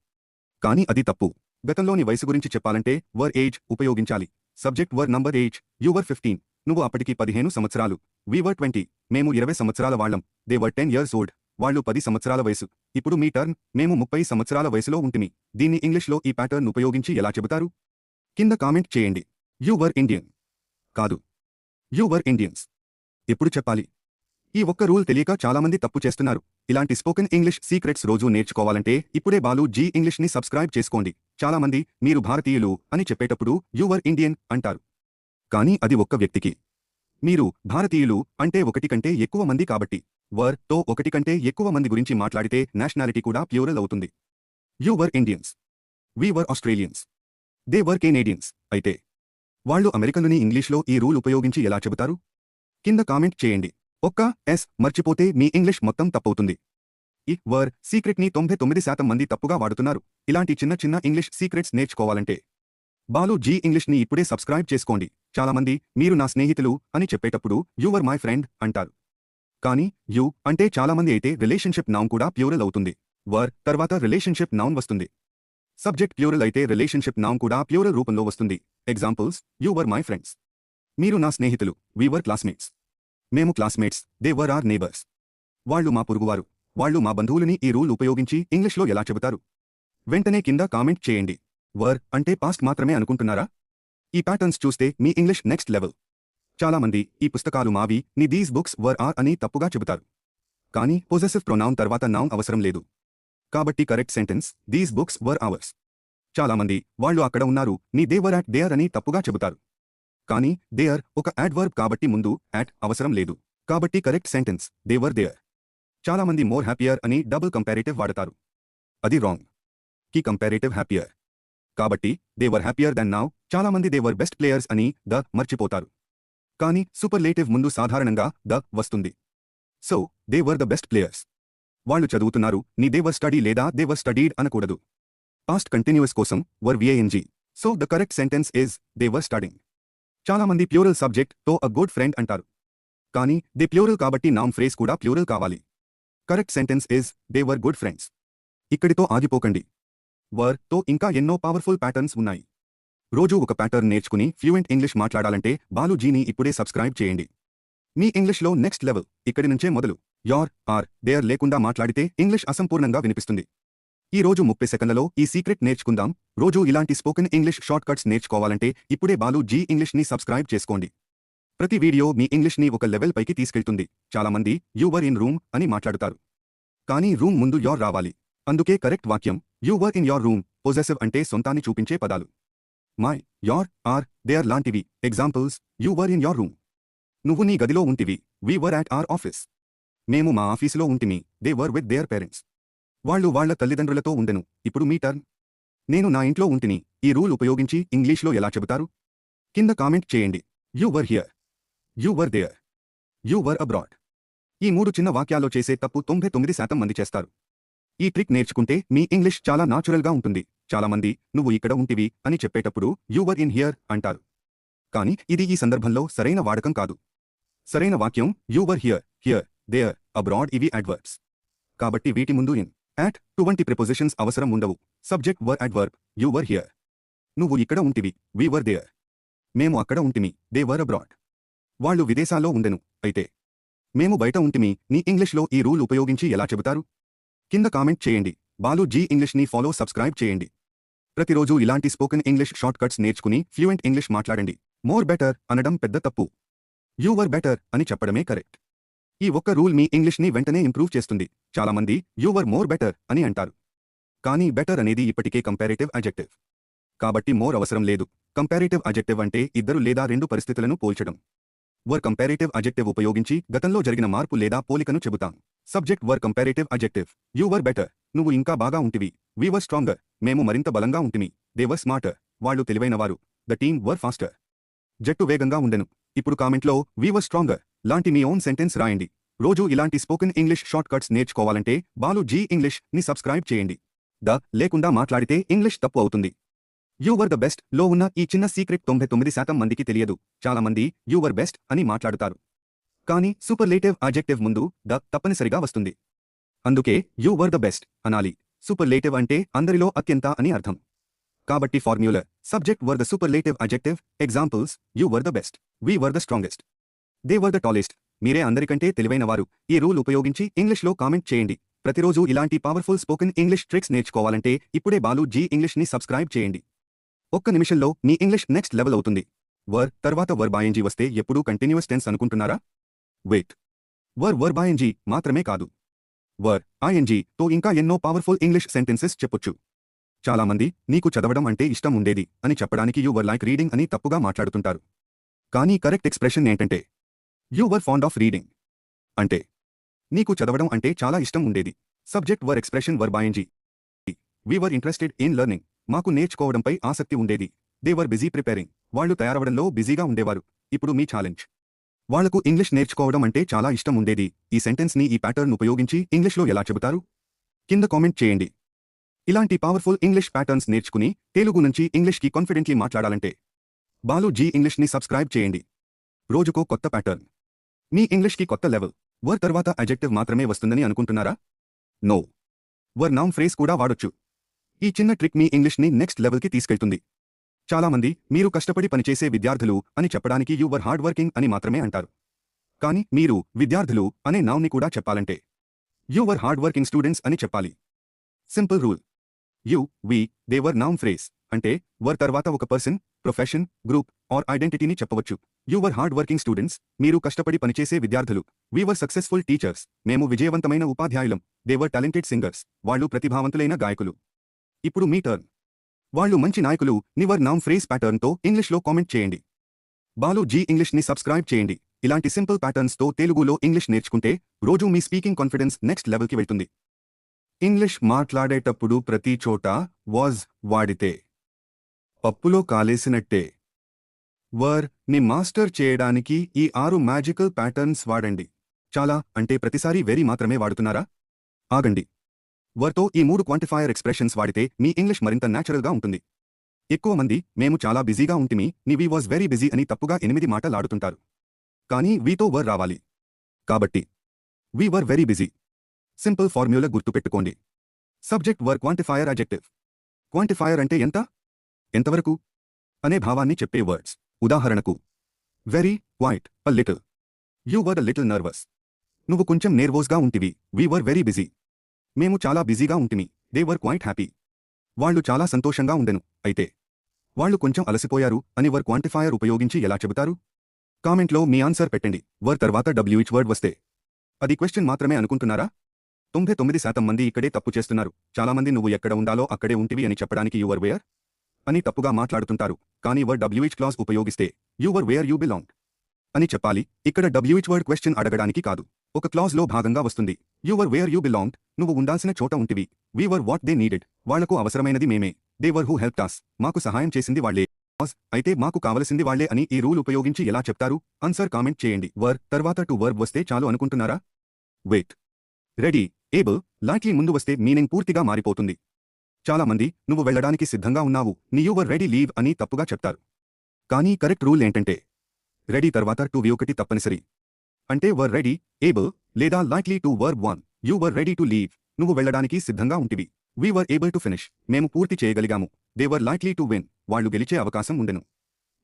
కానీ అది తప్పు. గతంలోని వయసు గురించి చెప్పాలంటే వర్ ఏజ్ ఉపయోగించాలి. Subject were number age. You were 15. నువ్వు అప్పటికి 15 సంవత్సరాలు. We were 20. మేము 20 సంవత్సరాల వాళ్ళం. They were 10 years old. వాళ్ళు 10 సంవత్సరాల వయసు. ఇప్పుడు మీ టర్న్. మేము 30 సంవత్సరాల వయసులో ఉంటిమి. దీన్ని ఇంగ్లీష్లో ఈ ప్యాటర్న్ ఉపయోగించి ఎలా చెబుతారు? కింద కామెంట్ చేయండి. You were Indian. కాదు, యూ వర్ ఇండియన్స్. ఎప్పుడు చెప్పాలి? ఈ ఒక్క రూల్ తెలియక చాలామంది తప్పు చేస్తున్నారు. ఇలాంటి స్పోకెన్ ఇంగ్లీష్ సీక్రెట్స్ రోజూ నేర్చుకోవాలంటే ఇప్పుడే బాలు జీ ఇంగ్లీష్ని సబ్స్క్రైబ్ చేసుకోండి. చాలామంది మీరు భారతీయులు అని చెప్పేటప్పుడు యూ వర్ ఇండియన్ అంటారు. కానీ అది ఒక్క వ్యక్తికి. మీరు భారతీయులు అంటే 1 కంటే ఎక్కువ మంది కాబట్టి వర్ తో 1 కంటే ఎక్కువ మంది గురించి మాట్లాడితే నేషనాలిటీ కూడా ప్లూరల్ అవుతుంది. You were Indians. We were Australians. They were Canadians. అయితే వాళ్ళు అమెరికన్లని ఇంగ్లీష్లో ఈ రూల్ ఉపయోగించి ఎలా చెబుతారు? కింద కామెంట్ చేయండి. ఒక్క ఎస్ మర్చిపోతే మీ ఇంగ్లీష్ మొత్తం తప్పవుతుంది. ఈ వర్ సీక్రెట్ని 99% మంది తప్పుగా వాడుతున్నారు. ఇలాంటి చిన్న చిన్న ఇంగ్లీష్ సీక్రెట్స్ నేర్చుకోవాలంటే బాలు జీ ఇంగ్లీష్ని ఇప్పుడే సబ్స్క్రైబ్ చేసుకోండి. చాలామంది మీరు నా స్నేహితులు అని చెప్పేటప్పుడు యూ వర్ మై ఫ్రెండ్ అంటారు. కానీ యూ అంటే చాలామంది అయితే రిలేషన్షిప్ నౌన్ కూడా ప్లూరల్ అవుతుంది. వర్ తర్వాత రిలేషన్షిప్ నౌన్ వస్తుంది. సబ్జెక్ట్ ప్లూరల్ అయితే రిలేషన్షిప్ నౌన్ కూడా ప్లూరల్ రూపంలో వస్తుంది. Examples: you were my friends. మీరు నా స్నేహితులు. We were classmates. మేము classmates. They were our neighbours. వాళ్ళు మా పొరుగువారు. వాళ్ళు మా బంధువులని ఈ రూల్ ఉపయోగించి ఇంగ్లీష్లో ఎలా చెబుతారు? వెంటనే కింద కామెంట్ చేయండి. వర్ అంటే పాస్ట్ మాత్రమే అనుకుంటున్నారా? ఈ ప్యాటర్న్స్ చూస్తే మీ ఇంగ్లీష్ నెక్స్ట్ లెవెల్. చాలామంది ఈ పుస్తకాలు మావి, ని దీస్ బుక్స్ వర్ ఆర్ అని తప్పుగా చెబుతారు. కానీ పొజెసివ్ ప్రొనౌన్ తర్వాత నౌన్ అవసరం లేదు. కాబట్టి correct sentence these books were hours. చాలామంది వాళ్ళు అక్కడ ఉన్నారు, ని దే వర్ అట్ దేర్ అని తప్పుగా చెబుతారు. కానీ దేర్ ఒక యాడ్వర్బ్ కాబట్టి ముందు యాట్ అవసరం లేదు. కాబట్టి correct sentence they were there. చాలామంది మోర్ హ్యాపియర్ అని డబుల్ కంపారేటివ్ వాడతారు. అది రాంగ్. కి కంపారేటివ్ హ్యాపియర్. కాబట్టి they were happier then now. చాలామంది దే వర్ బెస్ట్ ప్లేయర్స్ అని ద మర్చిపోతారు. కానీ సూపర్లేటివ్ ముందు సాధారణంగా ద వస్తుంది. So they were the best players. వాళ్ళు చదువుతున్నారు, ని దే వర్ స్టడీ లేదా దే వర్ స్టడీడ్ అనకూడదు. పాస్ట్ కంటిన్యూస్ కోసం were V ING. So the correct sentence is they were studying. చాలామంది ప్లూరల్ సబ్జెక్ట్ తో అ గుడ్ ఫ్రెండ్ అంటారు. కానీ దే ప్లూరల్ కాబట్టి నౌన్ ఫ్రేజ్ కూడా ప్లూరల్ కావాలి. Correct sentence is they were good friends. ఇక్కడితో ఆగిపోకండి. వర్ తో ఇంకా ఎన్నో పవర్ఫుల్ ప్యాటర్న్స్ ఉన్నాయి. రోజూ ఒక ప్యాటర్న్ నేర్చుకుని ఫ్లూయెంట్ ఇంగ్లీష్ మాట్లాడాలంటే బాలు జీని ఇప్పుడే సబ్స్క్రైబ్ చేయండి. మీ ఇంగ్లీష్లో నెక్స్ట్ లెవెల్ ఇక్కడి నుంచే మొదలు. యార్, ఆర్, దేర్ లేకుండా మాట్లాడితే ఇంగ్లీష్ అసంపూర్ణంగా వినిపిస్తుంది. ఈ రోజు 30 సెకన్లలో ఈ సీక్రెట్ నేర్చుకుందాం. రోజూ ఇలాంటి స్పోకెన్ ఇంగ్లీష్ షార్ట్ కట్స్ నేర్చుకోవాలంటే ఇప్పుడే బాలు జీ ఇంగ్లీష్ని సబ్స్క్రైబ్ చేసుకోండి. ప్రతి వీడియో మీ ఇంగ్లీష్ని ఒక లెవెల్ పైకి తీసుకెళ్తుంది. చాలామంది యు వర్ ఇన్ రూమ్ అని మాట్లాడుతారు. కానీ రూమ్ ముందు యోర్ రావాలి. అందుకే కరెక్ట్ వాక్యం you were in your room. Possessive అంటే సొంతాన్ని చూపించే పదాలు. మై, యోర్, ఆర్, దేర్ లాంటివి. Examples you were in your room. నువ్వు నీ గదిలో ఉంటివి. We were at are office. మేము మా ఆఫీసులో ఉంటిమి. They were with their parents. వాళ్ళు వాళ్ళ తల్లిదండ్రులతో ఉండెను. ఇప్పుడు మీ టర్న్. నేను నా ఇంట్లో ఉంటిని. ఈ రూల్ ఉపయోగించి ఇంగ్లీష్లో ఎలా చెబుతారు? కింద కామెంట్ చేయండి. You were here. You were there. You were abroad. ఈ 3 చిన్న వాక్యాల్లో చేసే తప్పు 99% మంది చేస్తారు. ఈ ట్రిక్ నేర్చుకుంటే మీ ఇంగ్లీష్ చాలా నాచురల్గా ఉంటుంది. చాలామంది నువ్వు ఇక్కడ ఉంటివి అని చెప్పేటప్పుడు యు వర్ ఇన్ హియర్ అంటారు. కానీ ఇది ఈ సందర్భంలో సరైన వాడకం కాదు. సరైన వాక్యం you were here, here, there, abroad. ఇవి అడ్వర్బ్స్. కాబట్టి వీటి ముందు ఇన్, అట్, టు వంటి ప్రిపోజిషన్స్ అవసరం ఉండవు. Subject were adverb. You were here. నువ్వు ఇక్కడ ఉంటివి. We were there. మేము అక్కడ ఉంటిమి. They were abroad. వాళ్ళు విదేశాల్లో ఉండెను. అయితే మేము బయట ఉంటిమి. నీ ఇంగ్లీష్లో ఈ రూల్ ఉపయోగించి ఎలా చెబుతారు? కింద కామెంట్ చేయండి. బాలు జీ ఇంగ్లీష్ని ఫాలో, సబ్స్క్రైబ్ చేయండి. ప్రతిరోజు ఇలాంటి స్పోకెన్ ఇంగ్లీష్ షార్ట్ కట్స్ నేర్చుకుని ఫ్లూయెంట్ ఇంగ్లీష్ మాట్లాడండి. మోర్ బెటర్ అనడం పెద్ద తప్పు. యు వర్ బెటర్ అని చెప్పడమే కరెక్ట్. ఈ ఒక్క రూల్ మీ ఇంగ్లీష్ని వెంటనే ఇంప్రూవ్ చేస్తుంది. చాలామంది యు వర్ మోర్ బెటర్ అని అంటారు. కానీ బెటర్ అనేది ఇప్పటికే కంపారేటివ్ అడ్జెక్టివ్. కాబట్టి మోర్ అవసరం లేదు. కంపారేటివ్ అడ్జెక్టివ్ అంటే ఇద్దరు లేదా 2 పరిస్థితులను పోల్చడం. వర్ కంపారేటివ్ అడ్జెక్టివ్ ఉపయోగించి గతంలో జరిగిన మార్పు లేదా పోలికను చెబుతాం. Subject were comparative adjective. You were better. నువ్వు ఇంకా బాగా ఉంటివి. We were stronger. మేము మరింత బలంగా ఉంటిమి. They were smarter. వాళ్ళు తెలివైనవారు. The team were faster. జట్టు వేగంగా ఉండెను. ఇప్పుడు కామెంట్లో వి వర్ స్ట్రాంగర్ లాంటి మీ ఓన్ సెంటెన్స్ రాయండి. రోజు ఇలాంటి స్పోకెన్ ఇంగ్లీష్ షార్ట్ కట్స్ నేర్చుకోవాలంటే బాలు జీ ఇంగ్లీష్ ని సబ్స్క్రైబ్ చేయండి. ద లేకుండా మాట్లాడితే ఇంగ్లీష్ తప్పు అవుతుంది. యు వర్ ద బెస్ట్ లో ఉన్న ఈ చిన్న సీక్రెట్ 99% మందికి తెలియదు. చాలామంది యు వర్ బెస్ట్ అని మాట్లాడుతారు. కానీ సూపర్లేటివ్ అడ్జెక్టివ్ ముందు ద తప్పనిసరిగా వస్తుంది. అందుకే యు వర్ ద బెస్ట్ అనాలి. సూపర్లేటివ్ అంటే అందరిలో అత్యంత అని అర్థం. కాబట్టి formula subject were the superlative adjective. Examples you were the best. We were the strongest. They were the tallest. మీరే అందరికంటే తెలివైనవారు. ఈ రూల్ ఉపయోగించి ఇంగ్లీష్లో కామెంట్ చేయండి. ప్రతిరోజు ఇలాంటి పవర్ఫుల్ స్పోకెన్ ఇంగ్లీష్ ట్రిక్స్ నేర్చుకోవాలంటే ఇప్పుడే బాలు జీ ఇంగ్లీష్ని సబ్స్క్రైబ్ చేయండి. ఒక్క నిమిషంలో మీ ఇంగ్లీష్ నెక్స్ట్ లెవెల్ అవుతుంది. వర్ తర్వాత వర్బ్ వస్తే ఎప్పుడూ కంటిన్యూస్ టెన్స్ అనుకుంటున్నారా? వెయిట్. వర్బ్ మాత్రమే కాదు. వర్ తో ఇంకా ఎన్నో పవర్ఫుల్ ఇంగ్లీష్ సెంటెన్సెస్ చెప్పొచ్చు. చాలామంది నీకు చదవడం అంటే ఇష్టం ఉండేది అని చెప్పడానికి యు వర్ లైక్ రీడింగ్ అని తప్పుగా మాట్లాడుతుంటారు. కానీ కరెక్ట్ ఎక్స్ప్రెషన్ ఏంటంటే you were fond of reading. అంటే నీకు చదవడం అంటే చాలా ఇష్టం ఉండేది. Subject were expression verb V were interested in learning. మాకు నేర్చుకోవడంపై ఆసక్తి ఉండేది. They were busy preparing. వాళ్ళు తయారవడంలో బిజీగా ఉండేవారు. ఇప్పుడు మీ ఛాలెంజ్. వాళ్లకు ఇంగ్లీష్ నేర్చుకోవడం అంటే చాలా ఇష్టం ఉండేది. ఈ సెంటెన్స్ని ఈ ప్యాటర్న్ ఉపయోగించి ఇంగ్లీష్లో ఎలా చెబుతారు? కింద కామెంట్ చేయండి. ఇలాంటి పవర్ఫుల్ ఇంగ్లీష్ ప్యాటర్న్స్ నేర్చుకుని తెలుగు నుంచి ఇంగ్లీష్కి కాన్ఫిడెంట్లీ మాట్లాడాలంటే బాలు జీ ఇంగ్లీష్ని సబ్స్క్రైబ్ చేయండి. రోజుకో కొత్త ప్యాటర్న్. మీ ఇంగ్లీష్కి కొత్త లెవెల్. వర్ తర్వాత అడ్జెక్టివ్ మాత్రమే వస్తుందని అనుకుంటున్నారా? నో. వర్ నౌన్ ఫ్రేజ్ కూడా వాడొచ్చు. ఈ చిన్న ట్రిక్ మీ ఇంగ్లీష్ని నెక్స్ట్ లెవెల్కి తీసుకెళ్తుంది. చాలామంది మీరు కష్టపడి పనిచేసే విద్యార్థులు అని చెప్పడానికి యు వర్ హార్డ్ వర్కింగ్ అని మాత్రమే అంటారు. కానీ మీరు విద్యార్థులు అనే నౌన్ని కూడా చెప్పాలంటే you were hard working students అని చెప్పాలి. Simple rule. You, we, they were noun phrase అంటే వర్ తర్వాత ఒక పర్సన్, ప్రొఫెషన్, గ్రూప్ ఆర్ ఐడెంటిటీని చెప్పవచ్చు. You were hard working students. మీరు కష్టపడి పనిచేసే విద్యార్థులు. We were successful teachers. మేము విజయవంతమైన ఉపాధ్యాయులం. They were talented singers. వాళ్ళు ప్రతిభావంతులైన గాయకులు. ఇప్పుడు మీ టర్న్. వాళ్ళు మంచి నాయకులు. ని వర్ నౌన్ ఫ్రేజ్ ప్యాటర్న్తో ఇంగ్లీష్లో కామెంట్ చేయండి. బాలు జీ ఇంగ్లీష్ని సబ్స్క్రైబ్ చేయండి. ఇలాంటి సింపుల్ ప్యాటర్న్స్తో తెలుగులో ఇంగ్లీష్ నేర్చుకుంటే రోజు మీ స్పీకింగ్ కాన్ఫిడెన్స్ నెక్స్ట్ లెవెల్కి వెళ్తుంది. ఇంగ్లీష్ మాట్లాడేటప్పుడు ప్రతి చోట వాజ్ వాడితే పప్పులో కాలేసినట్టే. వర్ ని మాస్టర్ చేయడానికి ఈ 6 మ్యాజికల్ ప్యాటర్న్స్ వాడండి. చాలా అంటే ప్రతిసారి వెరీ మాత్రమే వాడుతున్నారా? ఆగండి. వర్తో ఈ 3 క్వాంటిఫైయర్ ఎక్స్ప్రెషన్స్ వాడితే మీ ఇంగ్లీష్ మరింత న్యాచురల్గా ఉంటుంది. ఎక్కువ మంది మేము చాలా బిజీగా ఉంటిమి, ని వి వాజ్ వెరీ బిజీ అని తప్పుగా 8 మాటలాడుతుంటారు. కానీ వీతో వర్ రావాలి. కాబట్టి we were very busy. Simple formula గుర్తుపెట్టుకోండి. Subject were quantifier adjective. Quantifier అంటే ఎంత, ఎంతవరకు అనే భావాన్ని చెప్పే వర్డ్స్. ఉదాహరణకు very, quite, a little. You were a little nervous. నువ్వు కొంచెం నేర్వోస్గా ఉంటివి. We were very busy. మేము చాలా బిజీగా ఉంటిమి. They were quite happy. వాళ్ళు చాలా సంతోషంగా ఉండెను. అయితే వాళ్ళు కొంచెం అలసిపోయారు అని వర్ క్వాంటిఫైయర్ ఉపయోగించి ఎలా చెబుతారు? కామెంట్లో మీ ఆన్సర్ పెట్టండి. వర్ తర్వాత WH వర్డ్ వస్తే అది క్వశ్చన్ మాత్రమే అనుకుంటున్నారా? 99% మంది ఇక్కడే తప్పు చేస్తున్నారు. చాలామంది నువ్వు ఎక్కడ ఉండాలో అక్కడే ఉంటివి అని చెప్పడానికి యువర్ వేర్ అని తప్పుగా మాట్లాడుతుంటారు. కానీ వర్డ్ WH క్లాజ్ ఉపయోగిస్తే యువర్ వేర్ యూ బిలాంగ్ అని చెప్పాలి. ఇక్కడ WH వర్డ్ క్వశ్చన్ అడగడానికి కాదు, ఒక క్లాజ్ లో భాగంగా వస్తుంది. యువర్ వేర్ యూ బిలాంగ్, నువ్వు ఉండాల్సిన చోట ఉంటివి. We were what they needed, వాళ్లకు అవసరమైనది మేమే. They were who helped us, మాకు సహాయం చేసింది వాళ్లే. అయితే మాకు కావలసింది వాళ్లే అని ఈ రూల్ ఉపయోగించి ఎలా చెప్తారు? ఆన్సర్ కామెంట్ చేయండి. వర్ తర్వాత టు వర్బ్ వస్తే చాలు అనుకుంటున్నారా? వెయిట్, రెడీ, ఏబుల్, లైక్లీ ముందు వస్తే మీనింగ్ పూర్తిగా మారిపోతుంది. చాలా మంది నువ్వు వెళ్ళడానికి సిద్ధంగా ఉన్నావు, నీ యు వర్ రెడీ లీవ్ అని తప్పుగా చెప్తారు. కానీ కరెక్ట్ రూల్ ఏంటంటే రెడీ తర్వాత టు వి ఒకటి తప్పనిసరి. అంటే వర్ రెడీ, ఏబుల్ లేదా likely to verb 1. You were ready to leave, నువ్వు వెళ్ళడానికి సిద్ధంగా ఉంటివి. We were able to finish, మేము పూర్తి చేయగలిగాము. They were likely to win, వాళ్ళు గెలిచే అవకాశం ఉండెను.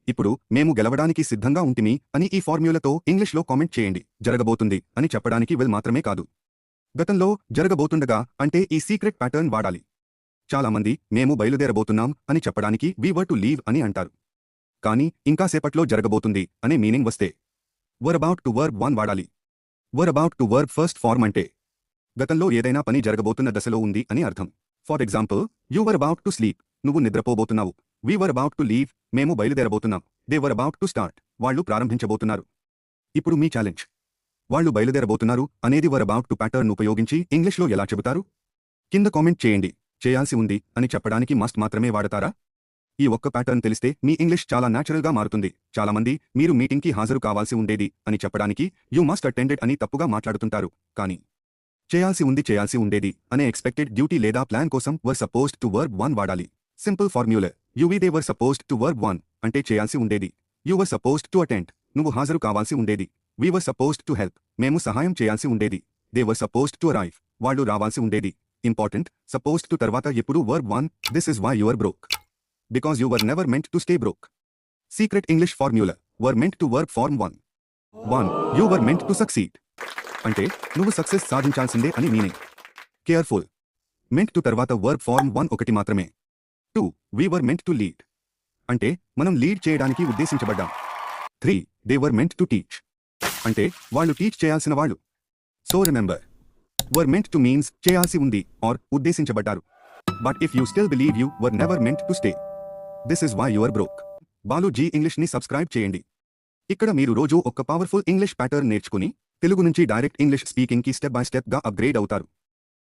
ఇప్పుడు మేము గెలవడానికి సిద్ధంగా ఉంటిమి అని ఈ ఫార్మ్యులాతో ఇంగ్లీష్లో కామెంట్ చేయండి. జరగబోతుంది అని చెప్పడానికి విల్ మాత్రమే కాదు, గతంలో జరగబోతుండగా అంటే ఈ సీక్రెట్ ప్యాటర్న్ వాడాలి. చాలామంది మేము బయలుదేరబోతున్నాం అని చెప్పడానికి వీ వర్ టు లీవ్ అని అంటారు. కానీ ఇంకా సేపట్లో జరగబోతుంది అనే మీనింగ్ వస్తే వర్ అబౌట్ టు వర్బ్ 1 వాడాలి. Were about to verb first form అంటే గతంలో ఏదైనా పని జరగబోతున్న దశలో ఉంది అని అర్థం. For example, you were about to sleep, నువ్వు నిద్రపోబోతున్నావు. We were about to leave, మేము బయలుదేరబోతున్నాం. They were about to start, వాళ్ళు ప్రారంభించబోతున్నారు. ఇప్పుడు మీ ఛాలెంజ్, వాళ్ళు బయలుదేరబోతున్నారు అనేది వర్ అబౌట్ టు ప్యాటర్న్ ఉపయోగించి ఇంగ్లీష్లో ఎలా చెబుతారు? కింద కామెంట్ చేయండి. చేయాల్సి ఉంది అని చెప్పడానికి మస్ట్ మాత్రమే వాడతారా? ఈ ఒక్క ప్యాటర్న్ తెలిస్తే మీ ఇంగ్లీష్ చాలా న్యాచురల్గా మారుతుంది. చాలామంది మీరు మీటింగ్కి హాజరు కావాల్సి ఉండేది అని చెప్పడానికి యు మస్ట్ అటెండెడ్ అని తప్పుగా మాట్లాడుతుంటారు. కానీ చేయాల్సి ఉండేది అనే ఎక్స్పెక్టెడ్ డ్యూటీ లేదా ప్లాన్ కోసం వర్ సపోజ్డ్ టు వర్బ్ 1 వాడాలి. Simple formula, they were supposed to verb 1 అంటే చేయాల్సి ఉండేది. You were supposed to attend, నువ్వు హాజరు కావాల్సి ఉండేది. We were supposed to help, మేము సహాయం చేయాల్సి ఉండేది. They were supposed to arrive, వాళ్ళు రావాల్సి ఉండేది. ఇంపార్టెంట్, సపోజ్డ్ టు తర్వాత ఎప్పుడు verb 1. This is why you are broke, because you were never meant to stay broke. Secret English formula, were meant to verb form 1. You were meant to succeed అంటే నువ్వు success సాధించాల్సిందే అని meaning. Careful, meant to తర్వాత verb form 1 ఒకటి మాత్రమే. 2. We were meant to lead అంటే మనం lead చేయడానికి ఉద్దేశించబడ్డాం. 3. They were meant to teach అంటే వాళ్ళు టీచ్ చేయాల్సిన వాళ్ళు. So remember, were meant to means చేయాల్సి ఉంది ఆర్ ఉద్దేశించబడ్డారు. But if you still believe you were never meant to stay, this is why you are broke. Balu G ఇంగ్లీష్ని subscribe చేయండి. ఇక్కడ మీరు రోజు ఒక పవర్ఫుల్ ఇంగ్లీష్ ప్యాటర్న్ నేర్చుకుని తెలుగు నుంచి డైరెక్ట్ ఇంగ్లీష్ స్పీకింగ్కి స్టెప్ బై స్టెప్గా అప్గ్రేడ్ అవుతారు.